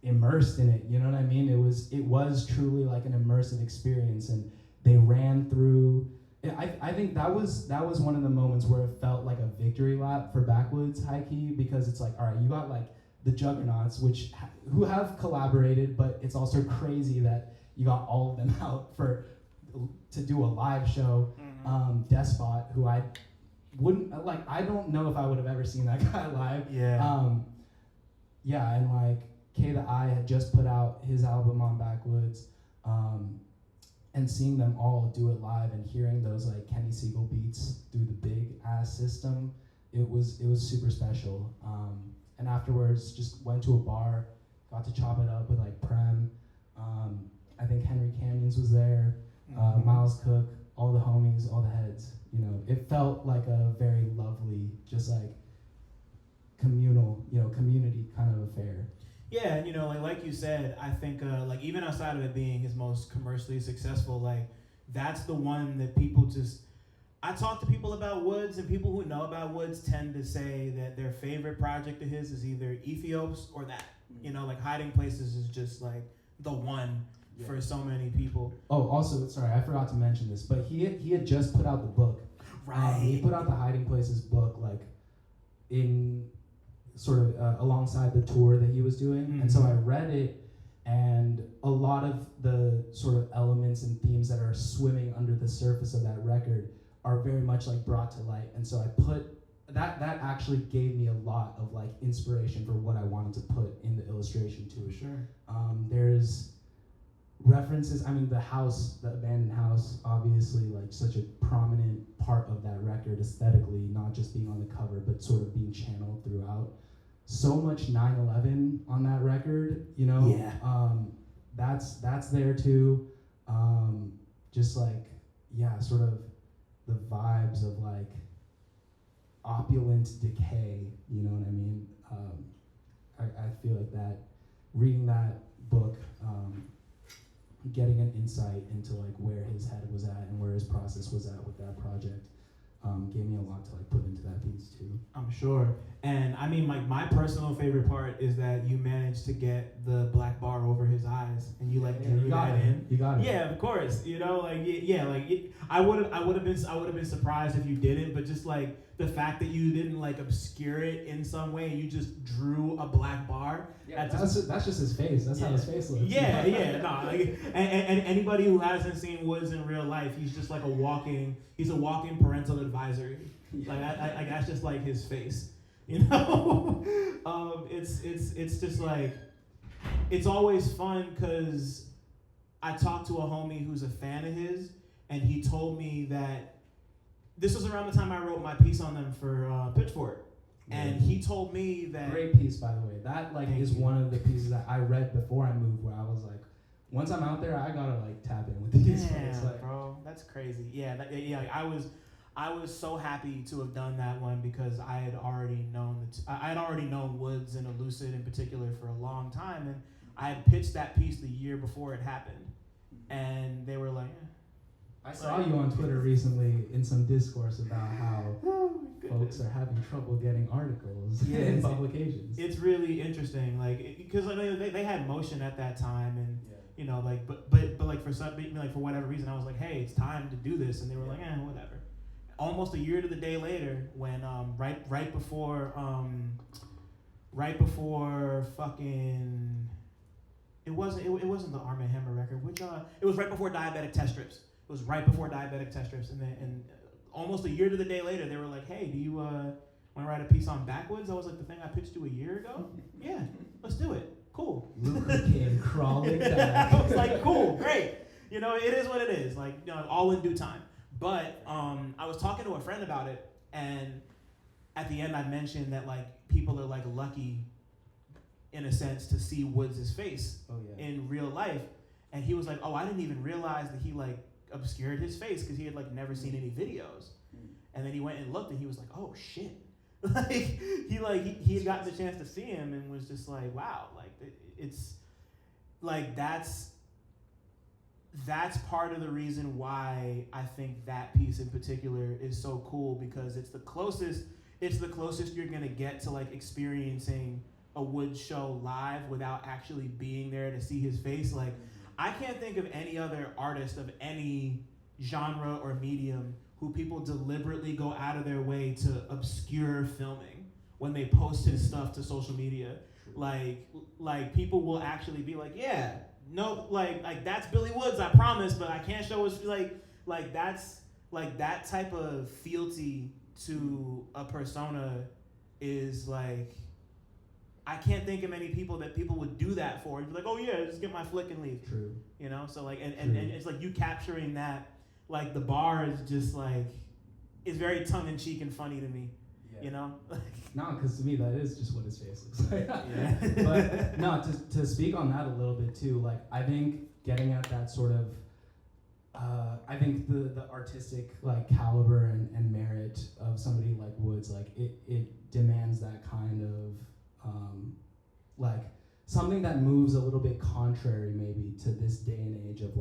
immersed in it. You know what I mean? It was truly like an immersive experience, and they ran through. I think that was one of the moments where it felt like a victory lap for Backwoods, high key, because it's like, all right, you got like the juggernauts, who have collaborated, but it's also crazy that you got all of them out to do a live show. Despot, who I wouldn't like. I don't know if I would have ever seen that guy live.
Yeah.
Yeah, and like K the Eye had just put out his album on Backwoods, and seeing them all do it live and hearing those like Kenny Siegel beats through the big ass system, it was super special. And afterwards, just went to a bar, got to chop it up with like Prem. I think Henry Canyons was there, Miles Cook, all the homies, all the heads. It felt like a very lovely, just like communal, community kind of affair.
Yeah, and like you said, I think like even outside of it being his most commercially successful, like that's the one that people just. I talk to people about Woods, and people who know about Woods tend to say that their favorite project of his is either Ethiops or that. Like Hiding Places is just like the one for so many people.
Oh, also, sorry, I forgot to mention this, but he had just put out the book.
Right.
He put out the Hiding Places book like in sort of alongside the tour that he was doing, and so I read it, and a lot of the sort of elements and themes that are swimming under the surface of that record are very much like brought to light. And so I put that actually gave me a lot of like inspiration for what I wanted to put in the illustration too.
Sure.
There's references, the house, the abandoned house, obviously like such a prominent part of that record aesthetically, not just being on the cover, but sort of being channeled throughout. So much 9/11 on that record,
Yeah.
That's there too. Just like, yeah, sort of the vibes of like opulent decay, you know what I mean? I feel like that, reading that book, getting an insight into like where his head was at and where his process was at with that project, gave me a lot to like put into that piece too.
I'm sure. And like my personal favorite part is that you managed to get the black bar over his eyes, and you like drew that in.
You got it.
Yeah, of course. I would have been surprised if you didn't, but just like the fact that you didn't like obscure it in some way, you just drew a black bar.
Yeah, that's just his face. That's how his face looks.
Yeah, and anybody who hasn't seen Woods in real life, he's just like a walking parental advisory. Like I that's just like his face. It's just like, it's always fun because I talked to a homie who's a fan of his, and he told me that this was around the time I wrote my piece on them for Pitchfork. And he told me that...
Great piece, by the way. That is one of the pieces that I read before I moved, where I was like, once I'm out there, I gotta tap in with these folks.
Damn, bro, that's crazy. Yeah, I was so happy to have done that one because I had already known Woods and Elucid in particular for a long time, and I had pitched that piece the year before it happened, and they were like,
I saw you on Twitter recently in some discourse about how folks are having trouble getting articles in publications.
It's really interesting, because they had motion at that time, and but for whatever reason, I was like, hey, it's time to do this, and they were like, whatever. Almost a year to the day later, when right before fucking, it wasn't the Arm & Hammer record, which it was right before Diabetic Test Strips. It was right before Diabetic Test Strips, and almost a year to the day later, they were like, hey, do you want to write a piece on Backwoods? I was like, the thing I pitched you a year ago? Yeah, let's do it. Cool.
Luca came crawling back.
I was like, cool, great. It is what it is. All in due time. But I was talking to a friend about it, and at the end I mentioned that people are lucky, in a sense, to see Woods' face in real life, and he was like, oh, I didn't even realize that he obscured his face because he had never seen any videos, and then he went and looked, and he was like, oh shit, he had gotten the chance to see him and was just like, wow, it's that's part of the reason why I think that piece in particular is so cool, because it's the closest you're gonna get to experiencing a Woods show live without actually being there to see his face. I can't think of any other artist of any genre or medium who people deliberately go out of their way to obscure filming when they post his stuff to social media. People will actually be like, yeah, no, that's Billy Woods, I promise, but I can't show his, that's, that type of fealty to a persona is I can't think of many people that people would do that for. You'd be like, oh yeah, just get my flick and leave.
True.
So and it's you capturing that, the bar is just it's very tongue-in-cheek and funny to me.
No, because to me that is just what his face looks like.
Yeah.
But no, to speak on that a little bit too, I think getting at that sort of, I think the artistic caliber and merit of somebody like Woods, it demands that kind of something that moves a little bit contrary maybe to this day and age of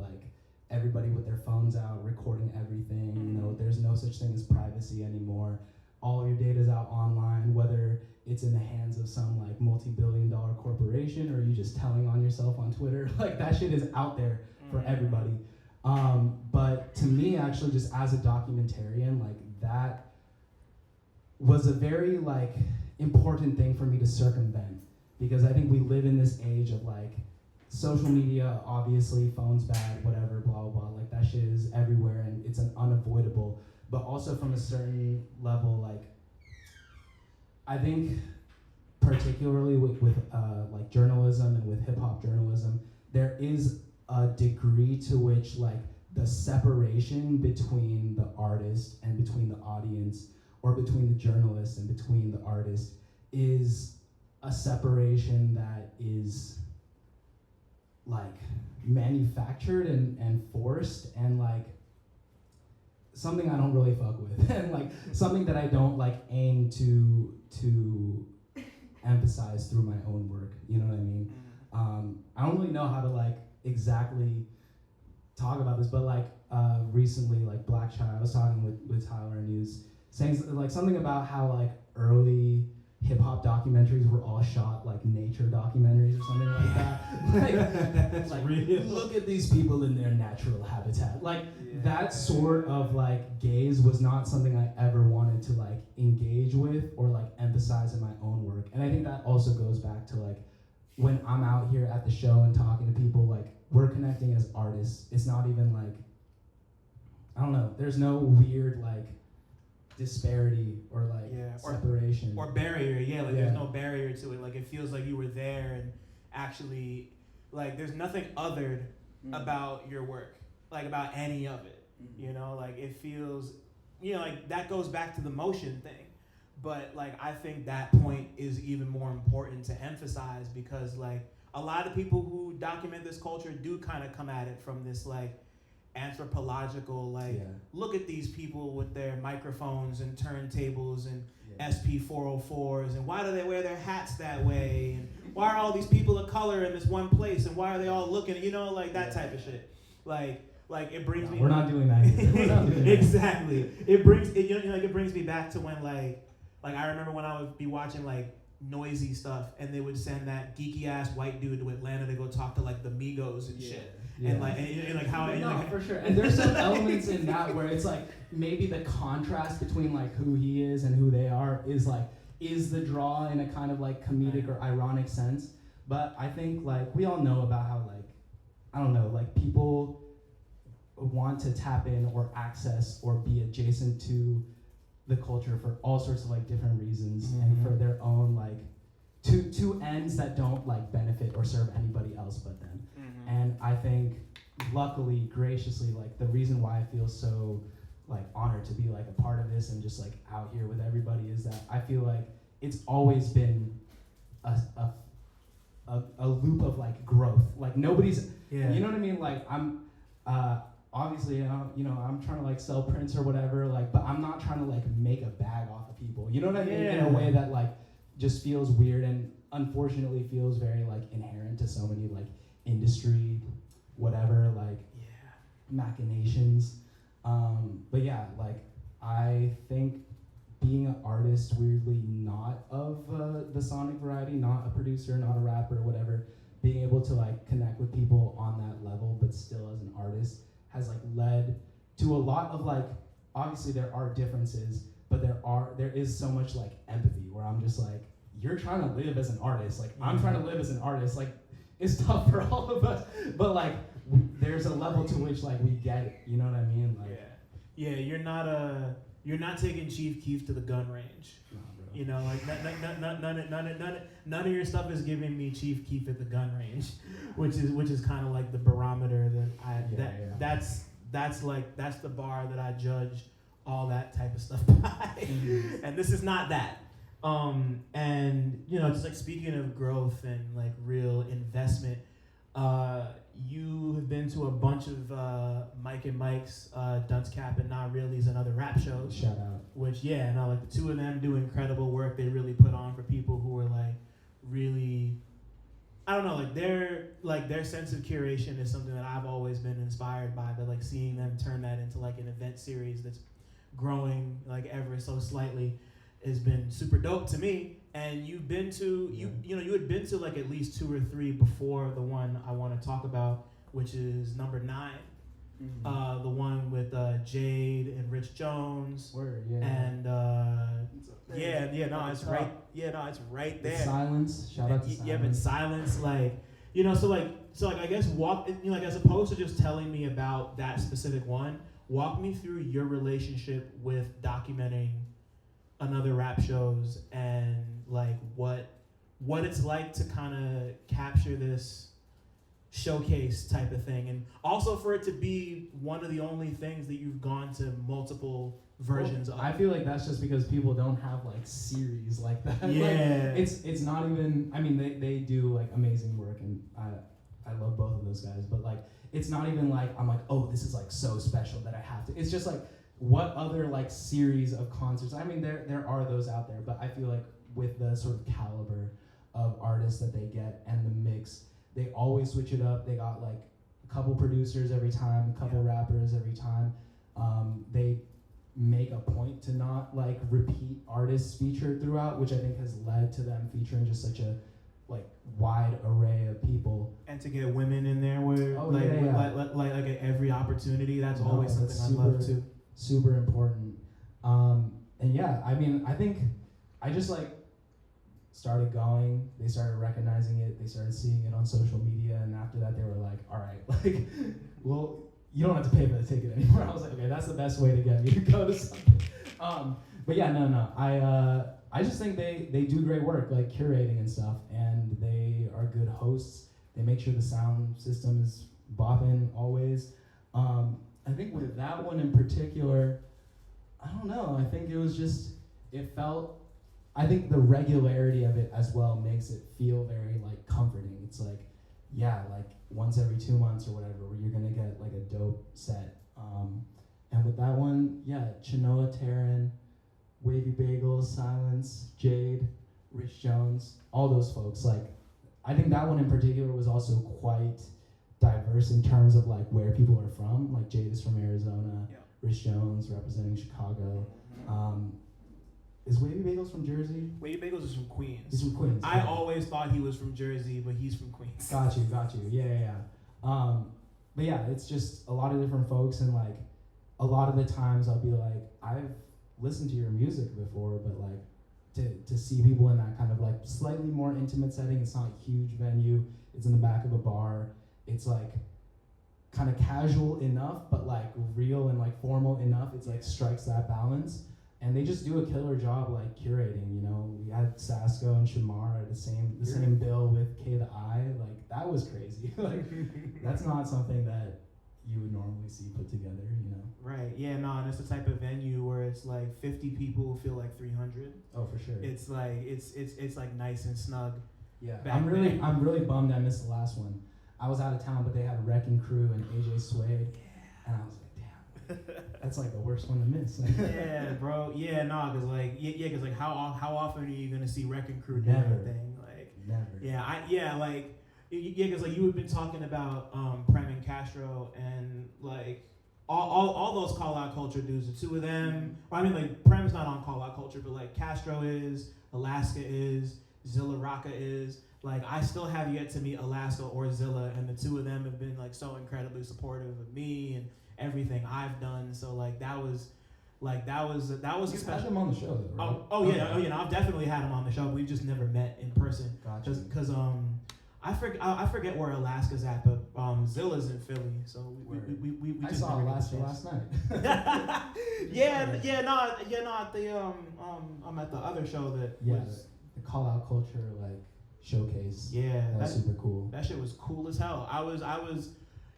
everybody with their phones out recording everything. There's no such thing as privacy anymore. All of your data's out online, whether it's in the hands of some multi-billion-dollar corporation or you just telling on yourself on Twitter. That shit is out there for everybody. But to me, actually, just as a documentarian, that was a very important thing for me to circumvent, because I think we live in this age of social media, obviously, phones bad, whatever, blah, blah, blah. That shit is everywhere and it's an unavoidable. But also from a certain level, I think particularly with journalism and with hip hop journalism, there is a degree to which the separation between the artist and between the audience, or between the journalist and between the artist, is a separation that is manufactured and forced, and something I don't really fuck with, and something that I don't aim to emphasize through my own work. You know what I mean? I don't really know how to exactly talk about this, but recently Black Child, I was talking with Tyler, and he was saying something about how early hip hop documentaries were all shot nature documentaries or something like that. Real. Look at these people in their natural habitat. That sort of gaze was not something I ever wanted to engage with or emphasize in my own work. And I think that also goes back to when I'm out here at the show and talking to people, we're connecting as artists. It's not even I don't know, there's no weird disparity or separation
or barrier. There's no barrier to it. It feels like you were there, and actually there's nothing othered about your work, about any of it. You know, like it feels, you know, like that goes back to the motion thing. But like I think that point is even more important to emphasize because like a lot of people who document this culture do kind of come at it from this like anthropological, like look at these people with their microphones and turntables and SP 404s and why do they wear their hats that way and why are all these people of color in this one place and why are they all looking, you know, like that type of shit. Like it brings me.
We're not doing that either. We're not doing that.
Exactly. It brings it, you know, like it brings me back to when like I remember when I would be watching like noisy stuff and they would send that geeky ass white dude to Atlanta to go talk to like the Migos and shit. And like and like how
no,
like,
for sure. And there's some elements in that where it's like maybe the contrast between like who he is and who they are is the draw in a kind of like comedic or ironic sense. But I think like we all know about how like I don't know, like people want to tap in or access or be adjacent to the culture for all sorts of like different reasons and for their own like two ends that don't like benefit or serve anybody else but them. And I think luckily, graciously, like the reason why I feel so like honored to be like a part of this and just like out here with everybody is that I feel like it's always been a loop of like growth. Like nobody's, you know what I mean? Like I'm obviously, you know, I'm trying to like sell prints or whatever, like, but I'm not trying to like make a bag off of people. You know what I mean? In a way that like just feels weird and unfortunately feels very like inherent to so many like industry, whatever, like machinations. But yeah, like I think being an artist, weirdly not of the sonic variety, not a producer, not a rapper, whatever, being able to like connect with people on that level, but still as an artist, has like led to a lot of like, obviously there are differences, but there is so much like empathy where I'm just like, you're trying to live as an artist, like I'm trying to live as an artist, like it's tough for all of us, but like there's a level to which like we get it, you know what I mean? Like,
you're not taking Chief Keef to the gun range.
Nah, bro.
You know, like none of your stuff is giving me Chief Keef at the gun range, which is kind of like the barometer that's the bar that I judge all that type of stuff by. And this is not that. And you know, just like speaking of growth and like real investment, you have been to a bunch of Mike and Mike's, Dunce Cap and Not Reallys and other rap shows.
Shout out.
Which like the two of them do incredible work. They really put on for people who are like really, I don't know, like their sense of curation is something that I've always been inspired by. But like seeing them turn that into like an event series that's growing like ever so slightly has been super dope to me. And you've been to you had been to like at least 2 or 3 before the one I want to talk about, which is number 9, the one with Jade and Rich Jones.
Word,
and it's right. It's right there.
It's Silence. Shout out to Silence.
Yeah, but Silence, like, you know, so I guess like as opposed to just telling me about that specific one, walk me through your relationship with documenting another rap shows and like what it's like to kind of capture this showcase type of thing, and also for it to be one of the only things that you've gone to multiple versions of.
I feel like that's just because people don't have like series like that.
Yeah.
Like, it's not even, I mean they do like amazing work and I love both of those guys, but like it's not even like I'm like, oh, this is like so special that I have to. It's just like, what other like series of concerts? I mean, there are those out there, but I feel like with the sort of caliber of artists that they get and the mix, they always switch it up. They got like a couple producers every time, a couple rappers every time. They make a point to not like repeat artists featured throughout, which I think has led to them featuring just such a like wide array of people.
And to get women in there where like at every opportunity, that's always something I love too.
Super important. And yeah, I mean, I think I just like started going, they started recognizing it, they started seeing it on social media, and after that they were like, all right, like, well, you don't have to pay for the ticket anymore. I was like, okay, that's the best way to get me to go to something. But yeah, no, I just think they do great work, like curating and stuff, and they are good hosts. They make sure the sound system is bopping always. I think with that one in particular, I don't know. I think it was just, it felt, I think the regularity of it as well makes it feel very like comforting. It's like, yeah, like once every 2 months or whatever, where you're gonna get like a dope set. And with that one, yeah, Chenoa, Taryn, Wavy Bagels, Silence, Jade, Rich Jones, all those folks. Like, I think that one in particular was also quite diverse in terms of like where people are from. Like Jade is from Arizona,
Yeah.
Rich Jones representing Chicago. Is Wavy Bagels from Jersey?
Wavy Bagels is from Queens.
He's from Queens.
I always thought he was from Jersey, but he's from Queens.
Got you. Yeah. But yeah, it's just a lot of different folks, and like a lot of the times I'll be like, I've listened to your music before, but like to see people in that kind of like slightly more intimate setting. It's not a huge venue. It's in the back of a bar. It's like kind of casual enough, but like real and like formal enough. It's like strikes that balance. And they just do a killer job like curating, you know. We had Sasko and Shamar at the same bill with K the I. Like that was crazy. Like that's not something that you would normally see put together, you know.
Right. Yeah, no, and it's the type of venue where it's like 50 people feel like 300.
Oh, for sure.
It's like it's like nice and snug.
Yeah.
Back
I'm really
then.
bummed I missed the last one. I was out of town, but they had Wrecking Crew and AJ Suede, and I was like, damn, that's like the worst one to miss.
Yeah, bro. Yeah, no, cause like cause like how often are you gonna see Wrecking Crew do
Never.
anything? Like
Never.
Like cause like you had been talking about Prem and Castro and like all those call out culture dudes. The two of them. Well, I mean like Prem's not on call out culture, but like Castro is, Alaska is, Zilla Rocca is. Like I still have yet to meet Alaska or Zilla, and the two of them have been like so incredibly supportive of me and everything I've done. So like that was
You've had them on the show, though, right?
Oh yeah, I've definitely had them on the show. We've just never met in person.
Gotcha.
Cause I forget where Alaska's at, but Zilla's in Philly, so we
I
just
saw
never
Alaska
get the chance.
last night.
At the I'm at the other show that
Yeah,
was
the call out culture like showcase.
yeah
That was super cool.
That shit was cool as hell. I was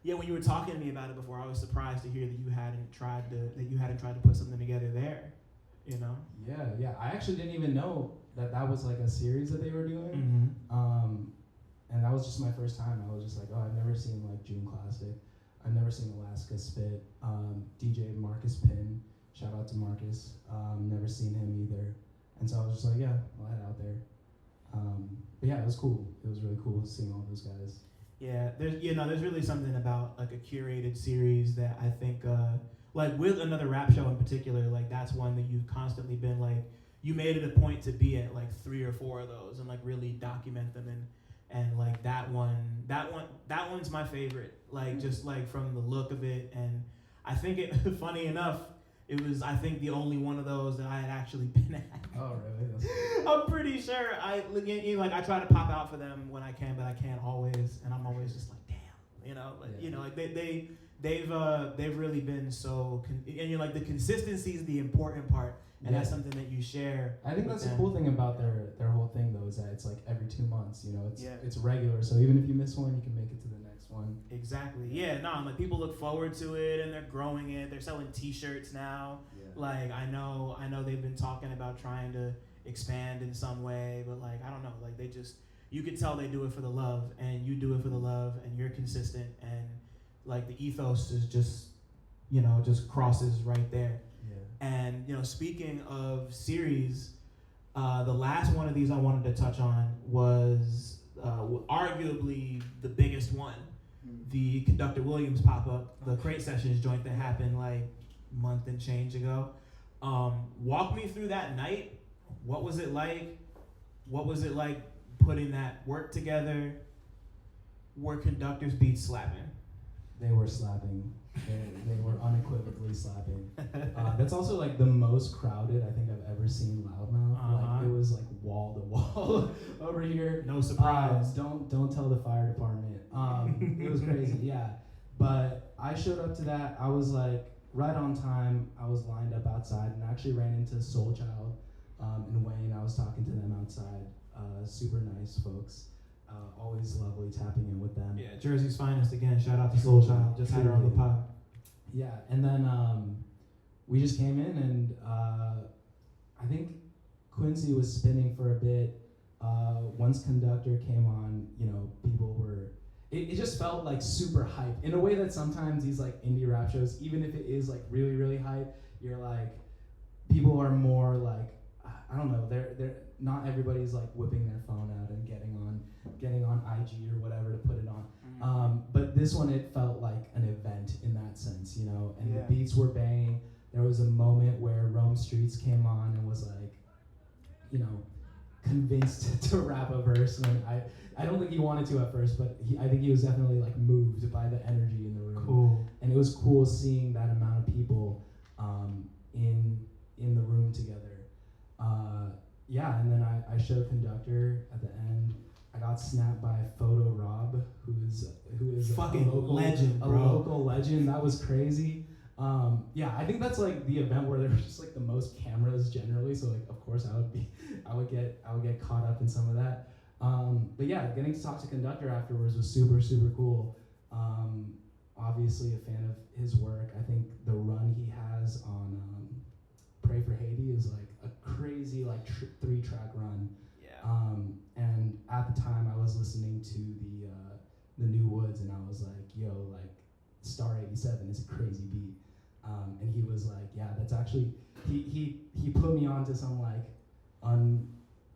when you were talking to me about it before, I was surprised to hear that you hadn't tried to put something together there, you know?
Yeah. I actually didn't even know that was like a series that they were doing.
Mm-hmm.
And that was just my first time. I was just like, oh, I've never seen like June Classic. I've never seen Alaska spit. DJ Marcus Pin, shout out to Marcus. Never seen him either. And so I was just like, yeah, I'll head out there. But yeah, it was cool. It was really cool seeing all those guys.
Yeah, there's really something about like a curated series that I think like with another rap show in particular, like that's one that you've constantly been like, you made it a point to be at like 3 or 4 of those and like really document them, and like that one's my favorite, like just like from the look of it. And I think it funny enough, it was I think the only one of those that I had actually been at.
Oh really?
I'm pretty sure I try to pop out for them when I can, but I can't always, and I'm always just like, damn, you know, like
Yeah.
you know, like they've really been so, and you're like the consistency is the important part, and
Yeah.
that's something that you share.
I think
with
that's the
them.
cool thing about their whole thing though, is that it's like every 2 months, you know,
Yeah.
it's regular. So even if you miss one, you can make it to the next one.
Exactly. Yeah. No. Like people look forward to it, and they're growing it. They're selling T-shirts now.
Yeah.
Like I know they've been talking about trying to expand in some way, but like I don't know. Like they just, you could tell they do it for the love, and you do it for the love, and you're consistent, and like the ethos is just, you know, just crosses right there.
Yeah.
And you know, speaking of series, the last one of these I wanted to touch on was arguably the biggest one, the Conductor Williams pop-up, the Crate Sessions joint that happened like a month and change ago. Walk me through that night. What was it like? What was it like putting that work together? Were Conductor's beats slapping?
They were slapping. They were unequivocally slapping. That's also like the most crowded I think I've ever seen Loudmouth. Like it was like wall to wall over here.
No surprise.
Don't tell the fire department. It was crazy, yeah. But I showed up to that. I was like right on time. I was lined up outside and actually ran into Soul Child and Wayne. I was talking to them outside. Super nice folks. Always lovely tapping in with them.
Yeah, Jersey's finest again. Shout out to Soul Child. Just had her on the pod.
Yeah, and then we just came in, and I think Quincy was spinning for a bit. Once Conductor came on, you know, people were. It just felt like super hype in a way that sometimes these like indie rap shows, even if it is like really really hype, you're like, people are more like, I don't know, they're not everybody's like whipping their phone out and getting on IG or whatever to put it on. But this one, it felt like an event in that sense, you know, and the beats were banging. There was a moment where Rome Streets came on and was like, you know, convinced to rap a verse, and I don't think he wanted to at first, but I think he was definitely like moved by the energy in the room.
Cool.
And it was cool seeing that amount of people in the room together. Yeah, and then I showed Conductor at the end. I got snapped by Photo Rob, who is
fucking
a local
legend, bro.
A local legend. That was crazy. Yeah, I think that's like the event where there was just like the most cameras generally. So like, of course, I would get caught up in some of that. But yeah, getting to talk to Conductor afterwards was super super cool. Obviously a fan of his work. I think the run he has on Pray for Haiti is like a crazy like 3-track run.
Yeah.
And at the time I was listening to the New Woods, and I was like, yo, like Star 87 is a crazy beat. And he was like, yeah, that's actually, he put me onto some like, I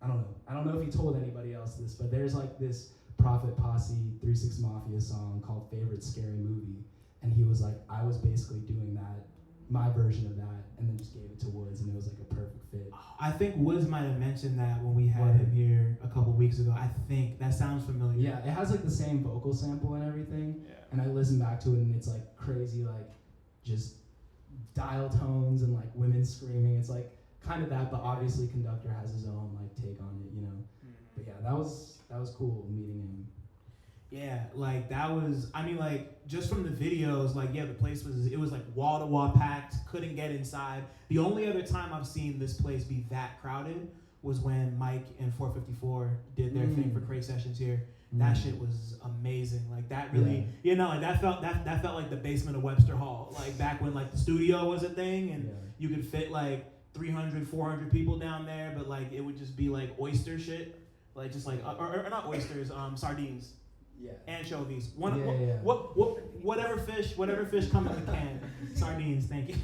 don't know if he told anybody else this, but there's like this Prophet Posse 3 6 Mafia song called Favorite Scary Movie. And he was like, I was basically doing that, my version of that, and then just gave it to Woods, and it was like a perfect fit.
I think Woods might have mentioned that when we had him here a couple weeks ago. I think that sounds familiar.
Yeah, it has like the same vocal sample and everything.
Yeah.
And I listened back to it, and it's like crazy, like just dial tones and like women screaming. It's like kind of that, but obviously Conductor has his own like take on it, you know. But yeah, that was cool meeting him.
Yeah, like that was, I mean, like just from the videos, like yeah, the place was like wall to wall packed, couldn't get inside. The only other time I've seen this place be that crowded was when Mike and 454 did their thing for Cray Sessions here. That shit was amazing. Like that really, you know, like that felt like the basement of Webster Hall. Like back when like the studio was a thing and you could fit like 300, 400 people down there, but like it would just be like oyster shit, like just like or not oysters, sardines.
Yeah.
Anchovies. Whatever fish come in the can. Sardines, thank you.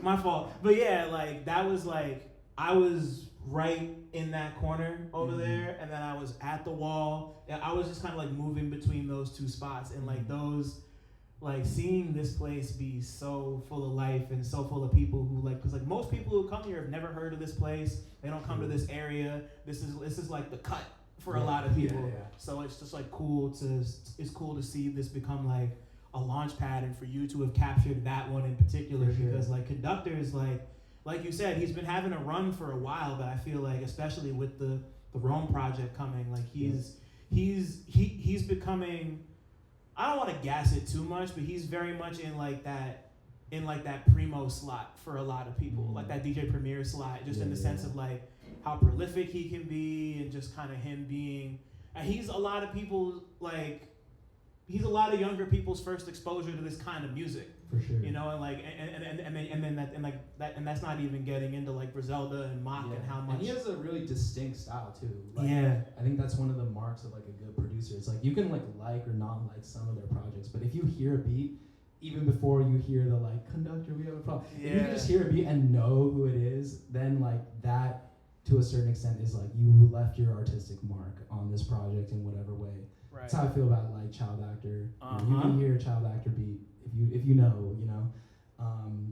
My fault. But yeah, like that was like I was right in that corner over there, and then I was at the wall. I was just kind of like moving between those two spots, and like those, like seeing this place be so full of life and so full of people who like, because like most people who come here have never heard of this place. They don't come to this area. This is like the cut for a lot of people. So it's just like cool to see this become like a launch pad, and for you to have captured that one in particular, because like Conductor is like you said, he's been having a run for a while, but I feel like especially with the Rome project coming, like he's becoming, I don't want to gas it too much, but he's very much in like that primo slot for a lot of people, like that DJ Premier slot, just in the sense of like how prolific he can be, and just kind of him being, and he's a lot of younger people's first exposure to this kind of music.
For sure.
You know, and like and that's not even getting into like Griselda and Mock and how much.
And he has a really distinct style too. Like,
yeah.
I think that's one of the marks of like a good producer. It's like you can like or not like some of their projects, but if you hear a beat, even before you hear the like Conductor, we have a problem. If you can just hear a beat and know who it is, then like that to a certain extent is like you left your artistic mark on this project in whatever way. Right. That's how I feel about like Child Actor. You can hear a Child Actor beat if you know, you know.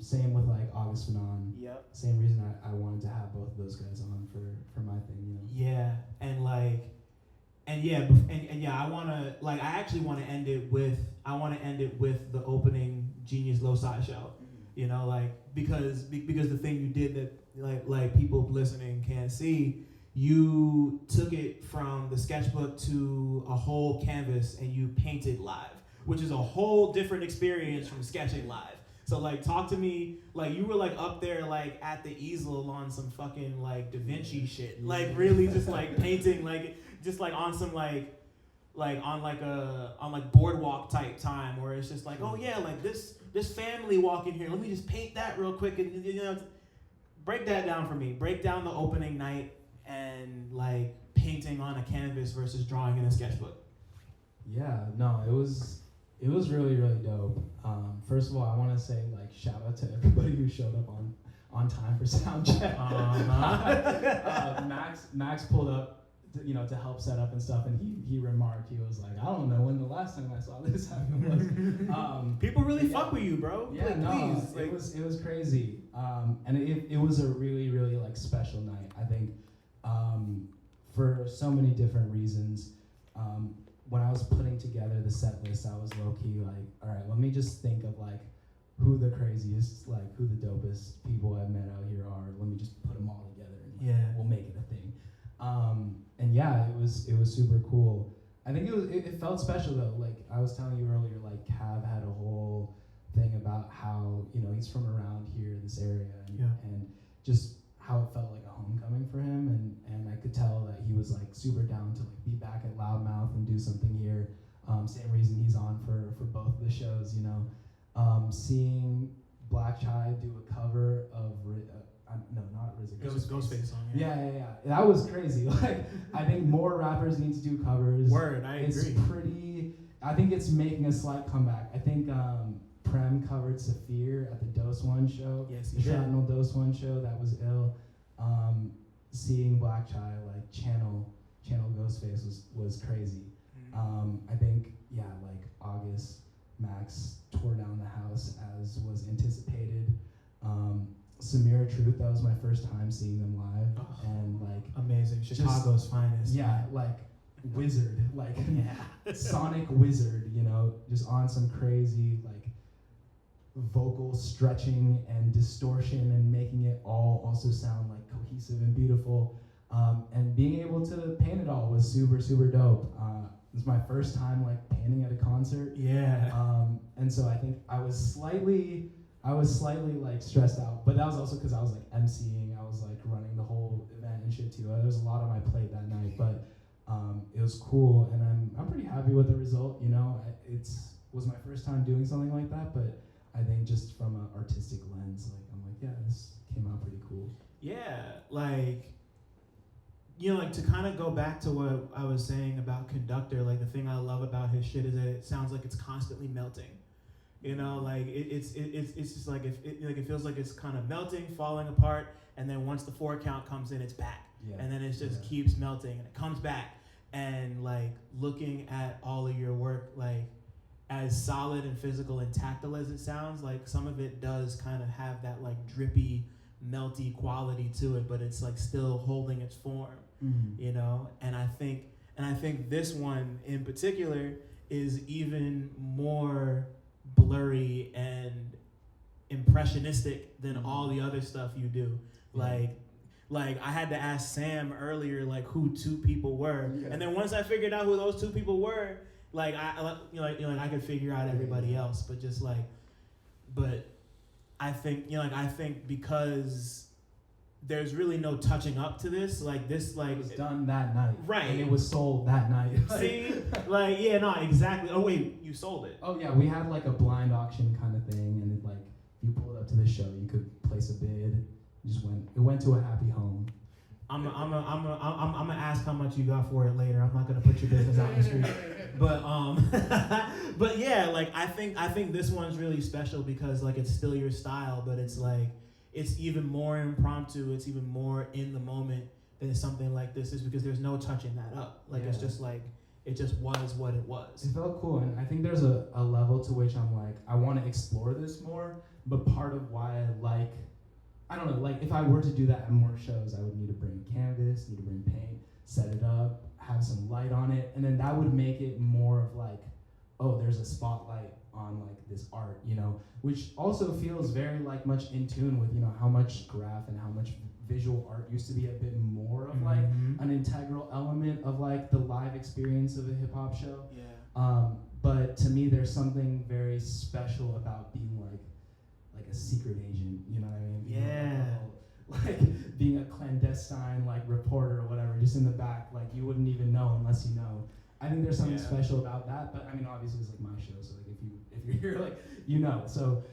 Same with like August Fanon. Yep. Same reason I wanted to have both of those guys on for my thing, you know.
Yeah, I wanna like I actually wanna end it with the opening Genius Loci show. You know, like because the thing you did that like people listening can't see, you took it from the sketchbook to a whole canvas and you painted live, which is a whole different experience from sketching live. So like talk to me, like you were like up there like at the easel on some fucking like Da Vinci shit, like really just like painting, like just like on some like like on like boardwalk type time, where it's just like, oh yeah, like this family walking here. Let me just paint that real quick, and break that down for me. Break down the opening night and like painting on a canvas versus drawing in a sketchbook.
Yeah, no, it was really, really dope. First of all, I want to say like shout out to everybody who showed up on time for sound check. Max pulled up, to help set up and stuff, and he remarked, he was like, I don't know when the last time I saw this happen was.
People really fuck with you, bro.
Yeah,
please.
It was crazy, and it was a really, really like special night. I think for so many different reasons. When I was putting together the set list, I was low key like, all right, let me just think of like who the craziest, like who the dopest people I've met out here are. Let me just put them all together and we'll make it a thing. And yeah, it was super cool. I think it felt special though. Like I was telling you earlier, like Cav had a whole thing about how he's from around here, this area, and just how it felt like a homecoming for him, and I could tell that he was like super down to like be back at Loudmouth and do something here. Same reason he's on for both of the shows, seeing Black Chai do a cover of not RZA.
Ghostface song.
Yeah. That was crazy. Like I think more rappers need to do covers.
Word, I agree.
I think it's making a slight comeback. I think Prem covered Saphir at the Dose One show.
Yes,
the ShrapKnel Dose One show, that was ill. Seeing Black Chai like channel Ghostface was crazy. I think like August, Max tore down the house as was anticipated. Samira Truth, that was my first time seeing them live, and like
amazing, Chicago's finest.
Yeah, like wizard, like sonic wizard, just on some crazy like vocal stretching and distortion and making it all also sound like cohesive and beautiful, and being able to paint it all was super, super dope. It was my first time like painting at a concert, and so I think I was slightly like stressed out, but that was also because I was like emceeing, I was like running the whole event and shit too. There was a lot on my plate that night, but it was cool, and I'm pretty happy with the result. It was my first time doing something like that, but I think just from an artistic lens, like I'm like, yeah, this came out pretty cool.
Yeah, like to kind of go back to what I was saying about Conductor, like the thing I love about his shit is that it sounds like it's constantly melting. Like it's just like it feels like it's kind of melting, falling apart, and then once the 4 count comes in, it's back, and then it just keeps melting and it comes back. And like looking at all of your work, like as solid and physical and tactile as it sounds, like some of it does kind of have that like drippy, melty quality to it, but it's like still holding its form, And I think this one in particular is even more blurry and impressionistic than all the other stuff you do. Like I had to ask Sam earlier, like who 2 people were, and then once I figured out who those 2 people were, like I could figure out everybody else. But just like, but I think I think because there's really no touching up to this. Like this, like
it was done that night,
right?
And it was sold that night.
See, like exactly. Oh wait, you sold it.
Oh yeah, we had like a blind auction kind of thing, and it, like you pulled up to the show, you could place a bid. It went to a happy home.
I'm gonna ask how much you got for it later. I'm not gonna put your business out in the street. But but yeah, like I think this one's really special because like it's still your style, but it's like it's even more impromptu. It's even more in the moment than something like this is, because there's no touching that up. Like it's just like it just was what it was.
It felt cool, and I think there's a level to which I'm like I want to explore this more. But part of why I don't know, like if I were to do that at more shows, I would need to bring canvas, need to bring paint, set it up, have some light on it, and then that would make it more of like, oh, there's a spotlight on like this art, which also feels very like much in tune with, how much graph and how much visual art used to be a bit more of like an integral element of like the live experience of a hip hop show. But to me, there's something very special about being like a secret agent, you know what I mean? Like being a clandestine like reporter or whatever, just in the back, like you wouldn't even know unless you know. I think there's something
Yeah.
special about that. But I mean, obviously it's like my show, so like if you're here, like so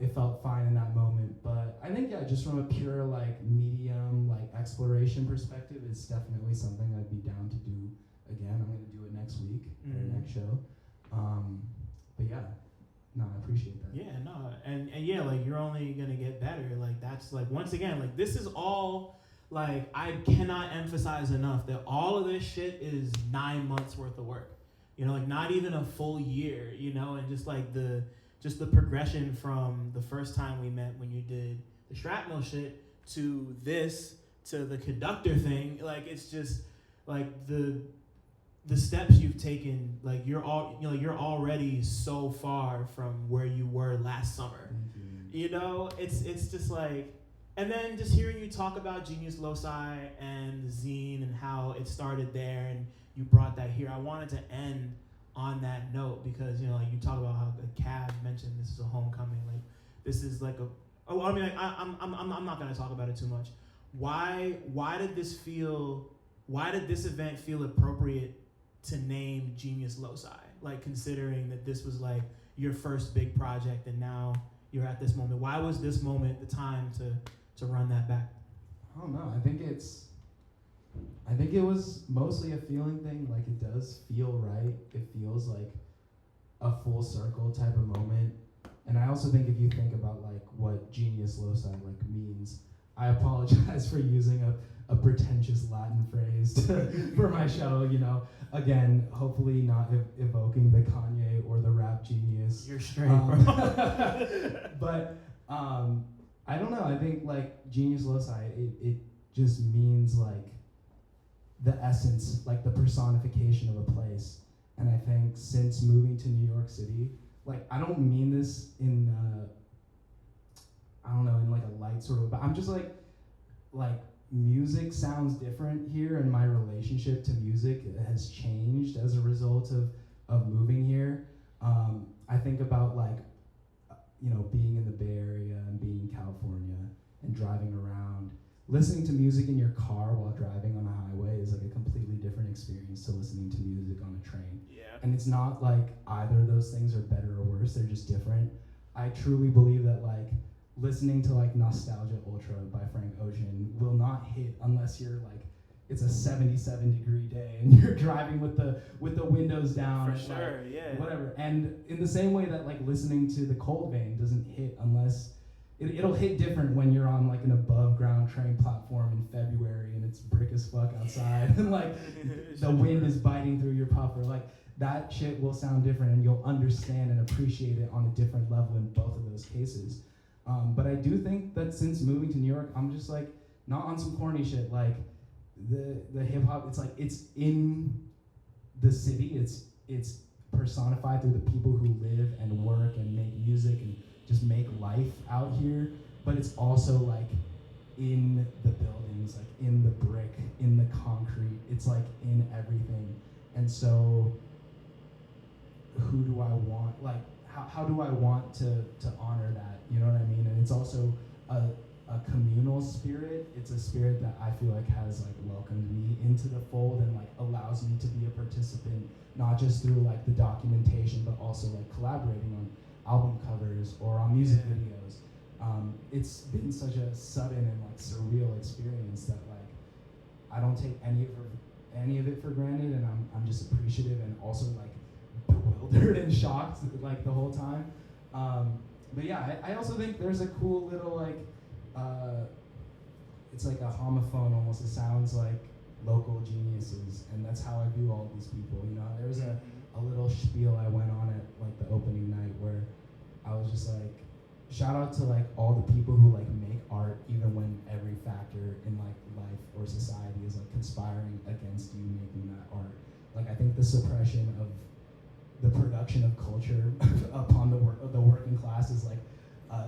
it felt fine in that moment. But I think just from a pure like medium like exploration perspective, it's definitely something I'd be down to do again. I'm gonna do it next week or next show. But yeah, no, I appreciate that.
Yeah, no, and yeah, like you're only gonna get better. Like that's like once again, like this is all like I cannot emphasize enough that all of this shit is 9 months worth of work. You know, like not even a full year. You know, and just like the progression from the first time we met when you did the ShrapKnel shit to this to the Conductor thing. Like it's just like the steps you've taken, like you're already so far from where you were last summer. You know, it's just like, and then just hearing you talk about Genius Loci and the zine and how it started there, and you brought that here. I wanted to end on that note because like you talk about how Cav mentioned this is a homecoming. Like this is like I'm not gonna talk about it too much. Why did this event feel appropriate to name Genius Loci, like considering that this was like your first big project and now you're at this moment? Why was this moment the time to run that back?
I don't know. I think it was mostly a feeling thing. Like it does feel right. It feels like a full circle type of moment. And I also think if you think about like what Genius Loci like means, I apologize for using a pretentious Latin phrase for my show, Again, hopefully not evoking the Kanye or the rap genius.
You're straight, bro.
But I don't know. I think like Genius Loci, it just means like the essence, like the personification of a place. And I think since moving to New York City, like I don't mean this in in like a light sort of, but I'm just like music sounds different here, and my relationship to music has changed as a result of moving here. I think about like being in the Bay Area and being in California and driving around. Listening to music in your car while driving on a highway is like a completely different experience to listening to music on a train.
Yeah.
And it's not like either of those things are better or worse, they're just different. I truly believe that like listening to like Nostalgia Ultra by Frank Ocean will not hit unless you're like it's a 77-degree day and you're driving with the windows down.
For sure,
like,
yeah.
Whatever. And in the same way that like listening to the Cold Vein doesn't hit unless it'll hit different when you're on like an above ground train platform in February and it's brick as fuck outside and like the wind is biting through your puffer. Like that shit will sound different and you'll understand and appreciate it on a different level in both of those cases. But I do think that since moving to New York, I'm just like not on some corny shit. Like the hip hop, it's like it's in the city. It's personified through the people who live and work and make music and just make life out here. But it's also like in the buildings, like in the brick, in the concrete. It's like in everything. And so, who do I want? Like, how do I want to honor that? You know what I mean? And it's also a communal spirit. It's a spirit that I feel like has like welcomed me into the fold and like allows me to be a participant, not just through like the documentation, but also like collaborating on album covers or on music videos. It's been such a sudden and like surreal experience that like I don't take any of it for granted, and I'm just appreciative and also like bewildered and shocked like the whole time. But yeah, I also think there's a cool little like it's like a homophone almost. It sounds like local geniuses, and that's how I view all these people. You know, there was a little spiel I went on at like the opening night where I was just like, shout out to like all the people who like make art even when every factor in like life or society is like conspiring against you making that art. Like I think the suppression of the production of culture upon the working class is like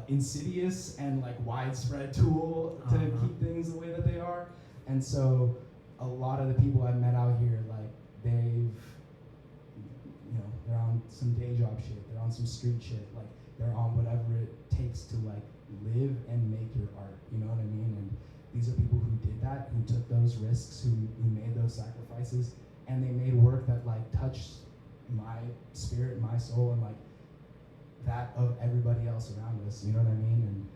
insidious and like widespread tool to keep things the way that they are. And so a lot of the people I've met out here, like they're on some day job shit, they're on some street shit, like they're on whatever it takes to like live and make your art, you know what I mean? And these are people who did that, who took those risks, who made those sacrifices, and they made work that like touched my spirit, my soul, and like that of everybody else around us, you know what I mean? And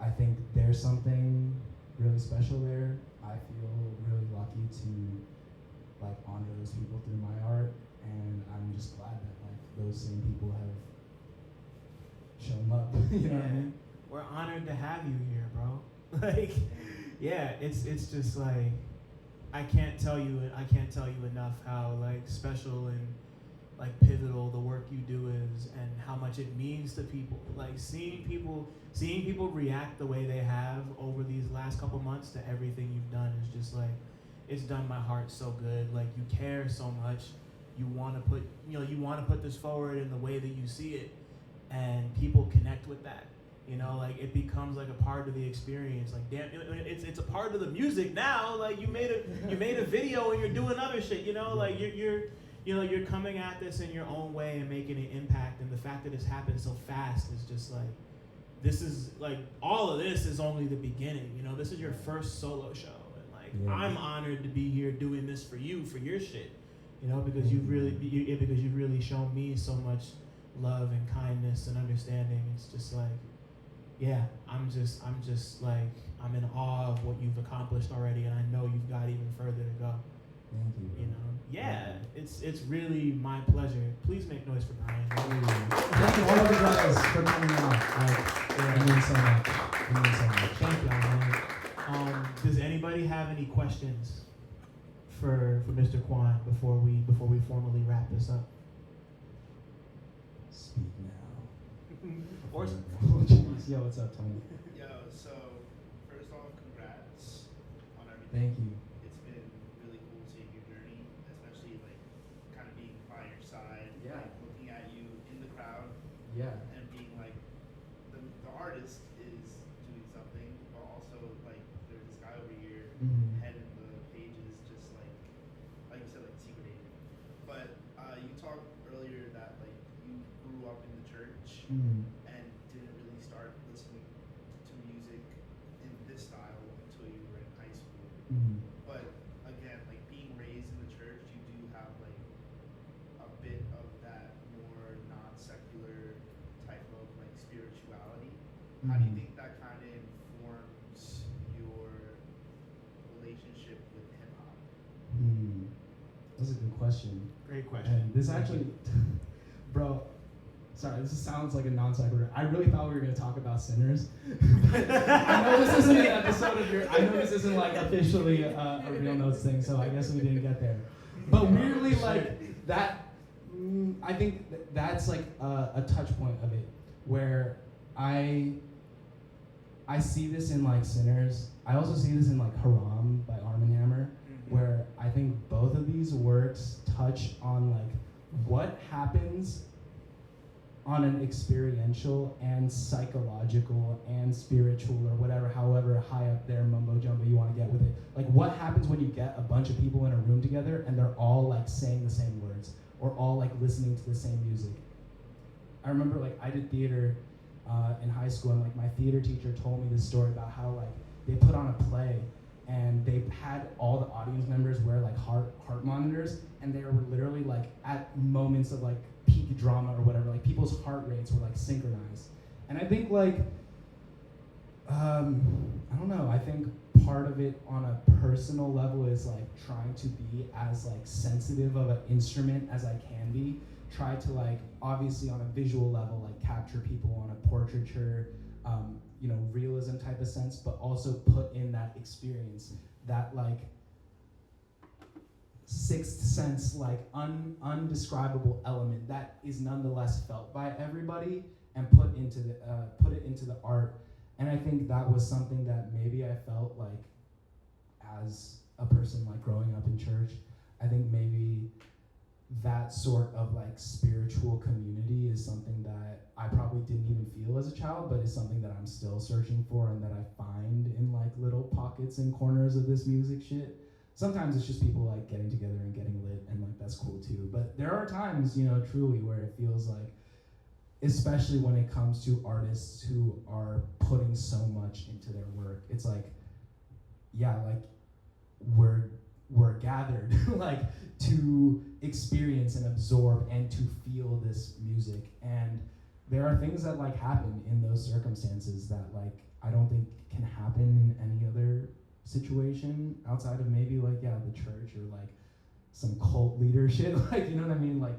I think there's something really special there. I feel really lucky to like honor those people through my art, and I'm just glad that like those same people have shown up. You know what I mean?
We're honored to have you here, bro. Like, yeah, it's just like I can't tell you enough how like special and like pivotal the work you do is, and how much it means to people. Like seeing people react the way they have over these last couple months to everything you've done is just like, it's done my heart so good. Like you care so much, you want to put this forward in the way that you see it, and people connect with that. You know, like it becomes like a part of the experience. Like damn, it's a part of the music now. Like you made a video and you're doing other shit. You know, like you're coming at this in your own way and making an impact. And the fact that it's happened so fast is just like, this is like, all of this is only the beginning. You know, this is your first solo show, and like I'm honored to be here doing this for you, for your shit. You know, because you've really shown me so much love and kindness and understanding. It's just like, yeah, I'm just like, I'm in awe of what you've accomplished already, and I know you've got even further to go.
Thank you.
You know, yeah, it's really my pleasure. Please make noise for Brian.
Thank you all of you guys for coming out. It means so much. It means so much.
Thank y'all, man. Does anybody have any questions for Mr. Kwon before we formally wrap this up?
Speak now.
Or
yo, what's up, Tony?
Yo, so first off, congrats on everything.
Thank you.
It's been really cool seeing your journey, especially like kind of being by your side,
Yeah.
like looking at you in the crowd,
Yeah.
and being like the artist is doing something, but also like there's this guy over here
Mm-hmm.
heading the pages, just like you said, like secret agent. But you talked earlier that like you grew up in the church.
Mm-hmm.
And didn't really start listening to music in this style until you were in high school.
Mm-hmm.
But again, like being raised in the church, you do have like a bit of that more non-secular type of like spirituality. How do you think that kind of informs your relationship with hip hop?
That's a good question.
Great question.
And this actually, bro, sorry, this sounds like a non sequitur. I really thought we were going to talk about Sinners. I know this isn't an episode of I know this isn't like officially a Real Notes thing, so I guess we didn't get there. But weirdly, like that, I think that's like a touch point of it, where I see this in like Sinners. I also see this in like Haram by Arm & Hammer, where I think both of these works touch on like what happens on an experiential and psychological and spiritual or whatever, however high up there mumbo jumbo you want to get with it. Like what happens when you get a bunch of people in a room together and they're all like saying the same words or all like listening to the same music. I remember like I did theater in high school, and like my theater teacher told me this story about how like they put on a play and they had all the audience members wear like heart monitors, and they were literally like at moments of like peak drama or whatever, like people's heart rates were like synchronized. And I think like I don't know, I think part of it on a personal level is like trying to be as like sensitive of an instrument as I can be, try to like obviously on a visual level like capture people on a portraiture realism type of sense, but also put in that experience, that like sixth sense, like undescribable element that is nonetheless felt by everybody, and put it into the art. And I think that was something that maybe I felt like as a person like growing up in church. I think maybe that sort of like spiritual community is something that I probably didn't even feel as a child, but is something that I'm still searching for and that I find in like little pockets and corners of this music shit. Sometimes it's just people like getting together and getting lit, and like that's cool too. But there are times, truly where it feels like, especially when it comes to artists who are putting so much into their work, it's like, yeah, like we're were gathered like to experience and absorb and to feel this music. And there are things that like happen in those circumstances that like I don't think can happen in any other situation outside of maybe like the church or like some cult leadership, like, you know what I mean? Like,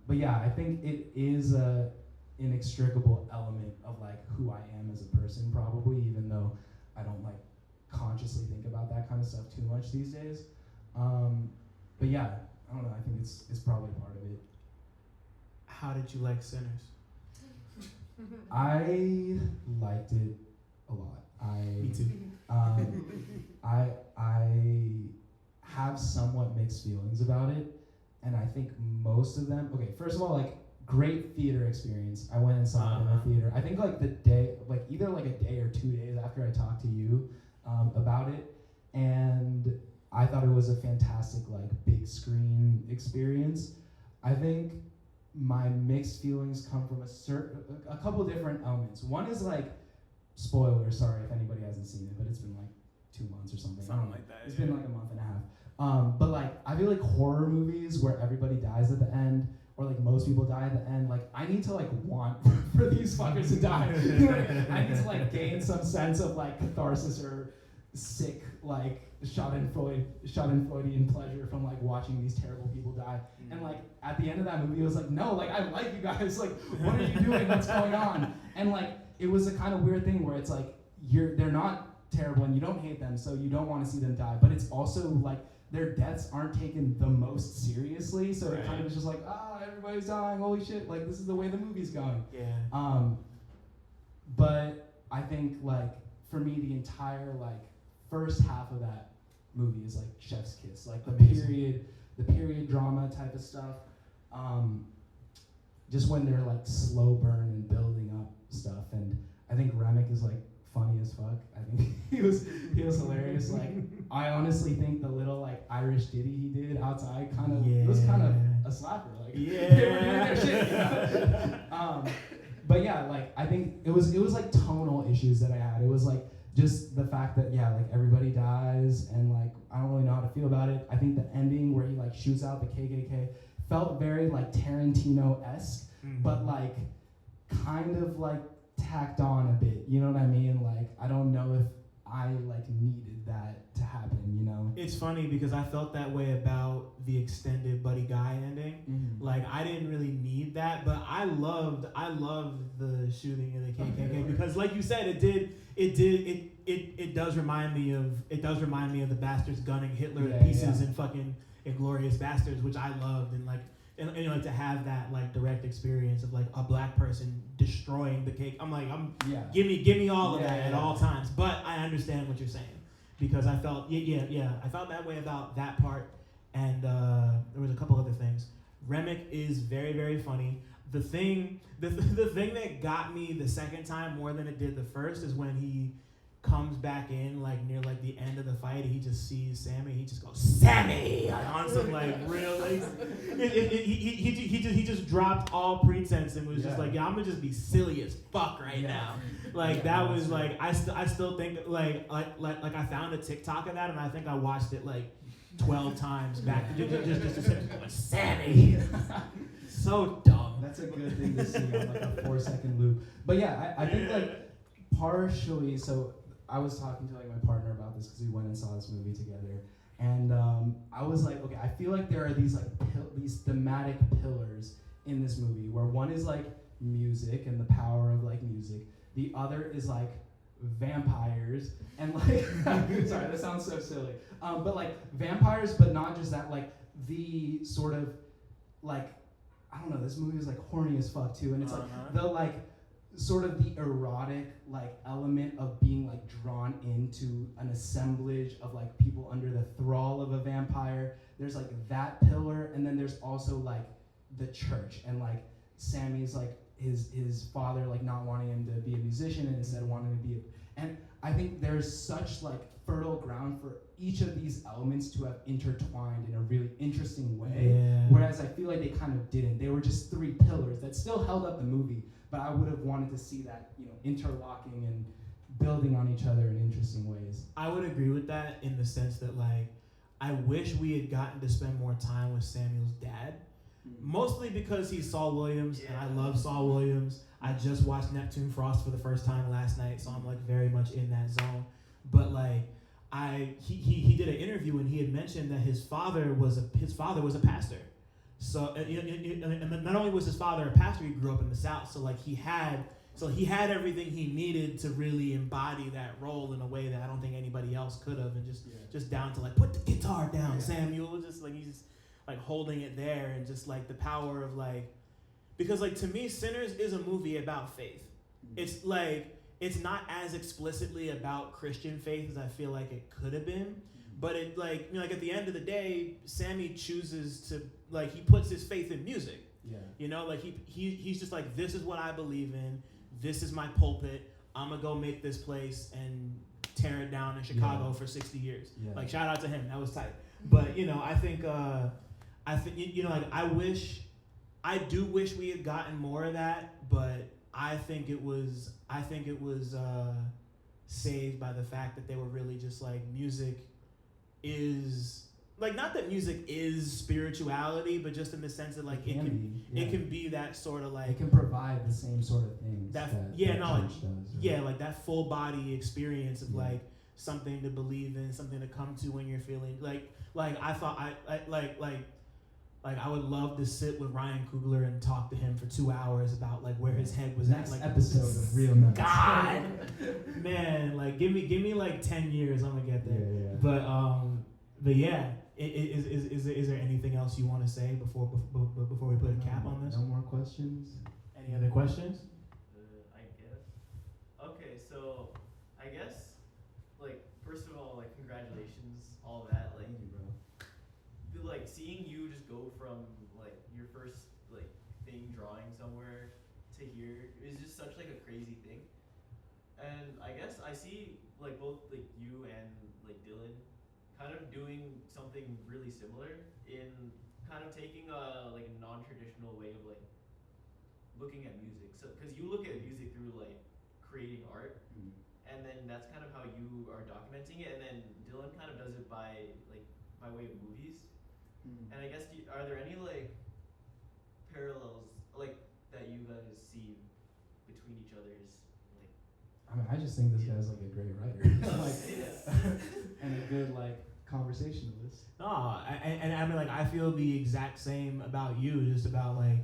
but yeah, I think it is a inextricable element of like who I am as a person, probably, even though I don't like consciously think about that kind of stuff too much these days. But yeah, I don't know, I think it's probably part of it.
How did you like Sinners?
I liked it a lot.
Me too.
I have somewhat mixed feelings about it, and I think most of them. Okay, first of all, like great theater experience. I went and saw it in the theater. I think like the day, like either like a day or 2 days after I talked to you about it, and I thought it was a fantastic like big screen experience. I think my mixed feelings come from a couple different elements. One is like, spoiler, sorry if anybody hasn't seen it, but it's been like 2 months or something.
Something like that.
It's been like a month and a half. But like, I feel like horror movies where everybody dies at the end, or like most people die at the end, like I need to like want for these fuckers to die. You know what I mean? I need to like gain some sense of like catharsis or sick like Schadenfreudian pleasure from like watching these terrible people die. And like at the end of that movie, it was like, no, like I like you guys. Like, what are you doing? What's going on? And like, it was a kind of weird thing where it's like they're not terrible and you don't hate them, so you don't want to see them die. But it's also like their deaths aren't taken the most seriously, so it kind of is just like, everybody's dying, holy shit, like this is the way the movie's going.
Yeah.
But I think like for me, the entire like first half of that movie is like chef's kiss, like the period drama type of stuff. Just when they're like slow burn and building up stuff, and I think Remick is like funny as fuck. I think he was hilarious. Like I honestly think the little like Irish ditty he did outside it was kind of a slapper. Like they were doing their shit. You know? But yeah, like I think it was like tonal issues that I had. It was like just the fact that like everybody dies and like I don't really know how to feel about it. I think the ending where he like shoots out the KKK felt very like Tarantino-esque, but like kind of like tacked on a bit. You know what I mean? Like I don't know if I like needed that to happen, you know?
It's funny because I felt that way about the extended Buddy Guy ending. Like I didn't really need that, but I loved the shooting in the KKK because like you said, it does remind me of the bastards gunning Hitler to pieces in fucking Inglourious Bastards, which I loved, and like like to have that like direct experience of like a black person destroying the cake. I'm like, give me all of that at all times. But I understand what you're saying because I felt I felt that way about that part, and there was a couple other things. Remick is very, very funny. The thing that got me the second time more than it did the first is when he comes back in like near like the end of the fight and he just sees Sammy, he just goes Sammy on some like real like he just dropped all pretense and was just like, I'm gonna just be silly as fuck right now. Like that was like I still think like I found a TikTok of that and I think I watched it like 12 times back just to say Sammy. So dumb.
That's a good thing to see on like a 4-second loop. But yeah, I think like partially, so I was talking to like my partner about this because we went and saw this movie together, and I was like, okay, I feel like there are these like these thematic pillars in this movie where one is like music and the power of like music, the other is like vampires and like sorry, that sounds so silly, but like vampires, but not just that, like the sort of like I don't know, this movie is like horny as fuck too, and it's like the like sort of the erotic like element of being like drawn into an assemblage of like people under the thrall of a vampire. There's like that pillar, and then there's also like the church and like Sammy's like his father like not wanting him to be a musician and instead wanting to be and I think there's such like fertile ground for each of these elements to have intertwined in a really interesting way. Whereas I feel like they kind of didn't. They were just three pillars that still held up the movie, but I would have wanted to see that, you know, interlocking and building on each other in interesting ways.
I would agree with that in the sense that like I wish we had gotten to spend more time with Samuel's dad. Mostly because he's Saul Williams, and I love Saul Williams. I just watched Neptune Frost for the first time last night, so I'm like very much in that zone. But like, he did an interview and he had mentioned that his father was a pastor. So and not only was his father a pastor, he grew up in the South. So like he had everything he needed to really embody that role in a way that I don't think anybody else could have, and just down to like put the guitar down, Samuel. Just like he's just like holding it there, and just like the power of like, because like to me, Sinners is a movie about faith. It's like, it's not as explicitly about Christian faith as I feel like it could have been, but it like, you know, like at the end of the day, Sammy chooses to like, he puts his faith in music.
Yeah.
You know, like he's just like, this is what I believe in. This is my pulpit. I'm gonna go make this place and tear it down in Chicago for 60 years. Yeah. Like shout out to him. That was tight. But you know, I think you know, like I do wish we had gotten more of that, but I think it was saved by the fact that they were really just like, music is like, not that music is spirituality, but just in the sense that like it can be that sort of like,
it can provide the same sort of things that church does. Right?
Like that full body experience of like something to believe in, something to come to when you're feeling like I thought I would love to sit with Ryan Coogler and talk to him for 2 hours about like where his head was
next
at. Like
episode of Real Nuts.
God, man, like give me like 10 years, I'm gonna get there. But yeah, is there anything else you want to say before we put a cap on this?
No more questions.
Any other questions?
I guess. Okay, so I guess like first of all, like congratulations, all that. Like,
thank you, bro.
Like seeing you just go from like your first like thing drawing somewhere to here is just such like a crazy thing. And I guess I see like both like you and like Dylan kind of doing something really similar in kind of taking a like a non-traditional way of like looking at music. So because you look at music through like creating art, and then that's kind of how you are documenting it, and then Dylan kind of does it by way of movies. And I guess, are there any like parallels like that you guys see between each other's like?
I mean, I just think this guy's like a great writer, and a good like conversationalist.
No, and I mean like I feel the exact same about you. Just about like,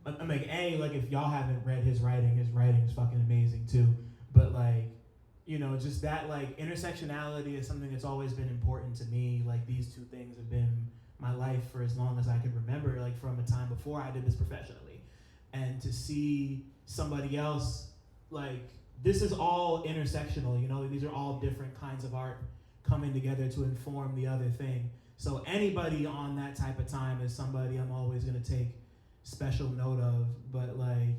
I'm like, like if y'all haven't read his writing is fucking amazing too. But like, you know, just that like intersectionality is something that's always been important to me. Like these two things have been my life for as long as I can remember, like from a time before I did this professionally. And to see somebody else, like, this is all intersectional, you know, these are all different kinds of art coming together to inform the other thing. So anybody on that type of time is somebody I'm always gonna take special note of. But like,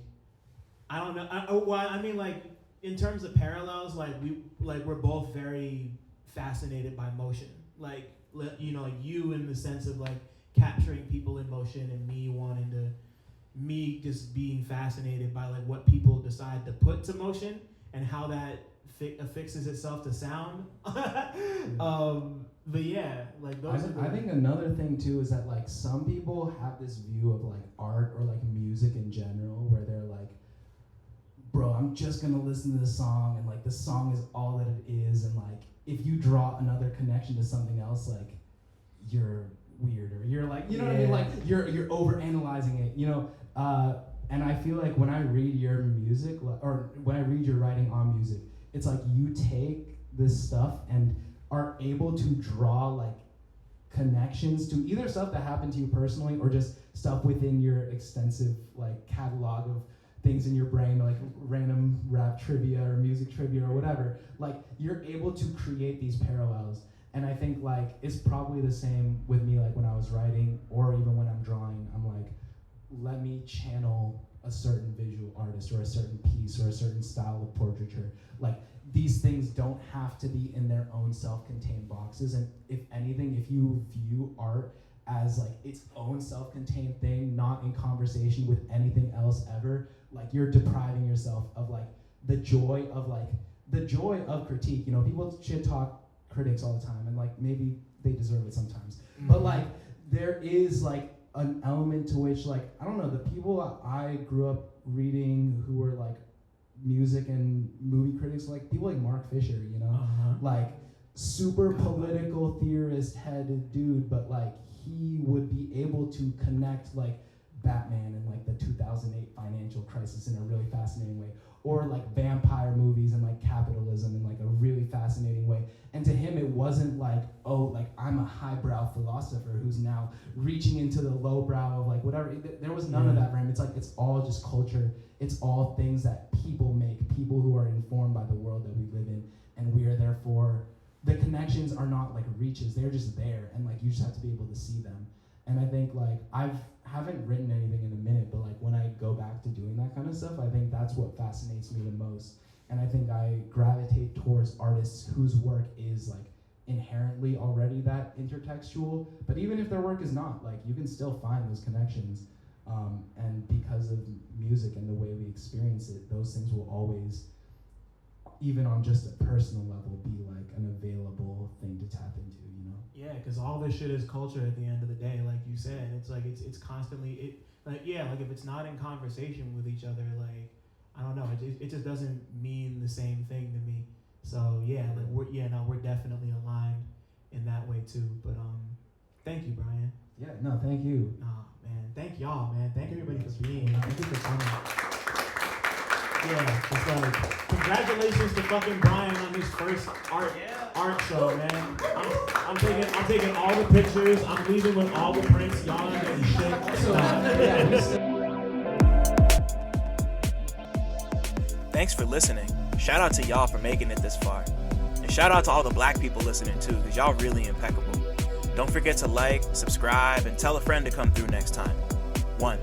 I don't know, I mean like, in terms of parallels, like we're both very fascinated by motion. Like, you know, like you in the sense of like capturing people in motion, and me just being fascinated by like what people decide to put to motion and how that affixes itself to sound. But yeah, like those
I think another thing too is that like some people have this view of like art or like music in general where they're like, bro, I'm just gonna listen to this song and like the song is all that it is, and like if you draw another connection to something else, like you're weird, or you're like, you know what I mean? Like you're over analyzing it, you know? And I feel like when I read your music, or when I read your writing on music, it's like you take this stuff and are able to draw like connections to either stuff that happened to you personally or just stuff within your extensive like catalog of things in your brain, like random rap trivia or music trivia or whatever. Like you're able to create these parallels. And I think like it's probably the same with me, like when I was writing or even when I'm drawing, I'm like, let me channel a certain visual artist or a certain piece or a certain style of portraiture. Like these things don't have to be in their own self-contained boxes. And if anything, if you view art as like its own self-contained thing, not in conversation with anything else ever, like you're depriving yourself of like the joy of critique. You know, people shit talk critics all the time, and like maybe they deserve it sometimes.
Mm-hmm.
But like there is like an element to which like I don't know, the people I grew up reading who were like music and movie critics, like people like Mark Fisher, you know, like super political theorist headed dude, but like he would be able to connect like Batman and like the 2008 financial crisis in a really fascinating way, or like vampire movies and like capitalism in like a really fascinating way. And to him it wasn't like, oh, like I'm a highbrow philosopher who's now reaching into the lowbrow of like whatever. There was none of that for him. It's like it's all just culture. It's all things that people make, people who are informed by the world that we live in, and we are therefore, the connections are not like reaches, they're just there, and like you just have to be able to see them. And I think like haven't written anything in a minute, but like when I go back to doing that kind of stuff, I think that's what fascinates me the most. And I think I gravitate towards artists whose work is like inherently already that intertextual, but even if their work is not, like you can still find those connections. And because of music and the way we experience it, those things will always, even on just a personal level, be like an available thing to tap into, you know?
Yeah, because all this shit is culture at the end of the day, like you said. It's like it's constantly like if it's not in conversation with each other, like I don't know, it just doesn't mean the same thing to me. So yeah, like we're definitely aligned in that way too. But thank you, Brian.
Yeah, no, thank you.
Man, thank y'all, man. Thank everybody for being here. Thank you for coming. Yeah, it's like congratulations to fucking Brian on his first art show, man. I'm taking all the pictures. I'm leaving with all the prints. Y'all ain't getting shit.
Thanks for listening. Shout out to y'all for making it this far. And shout out to all the black people listening too, because y'all really impeccable. Don't forget to like, subscribe, and tell a friend to come through next time. 1.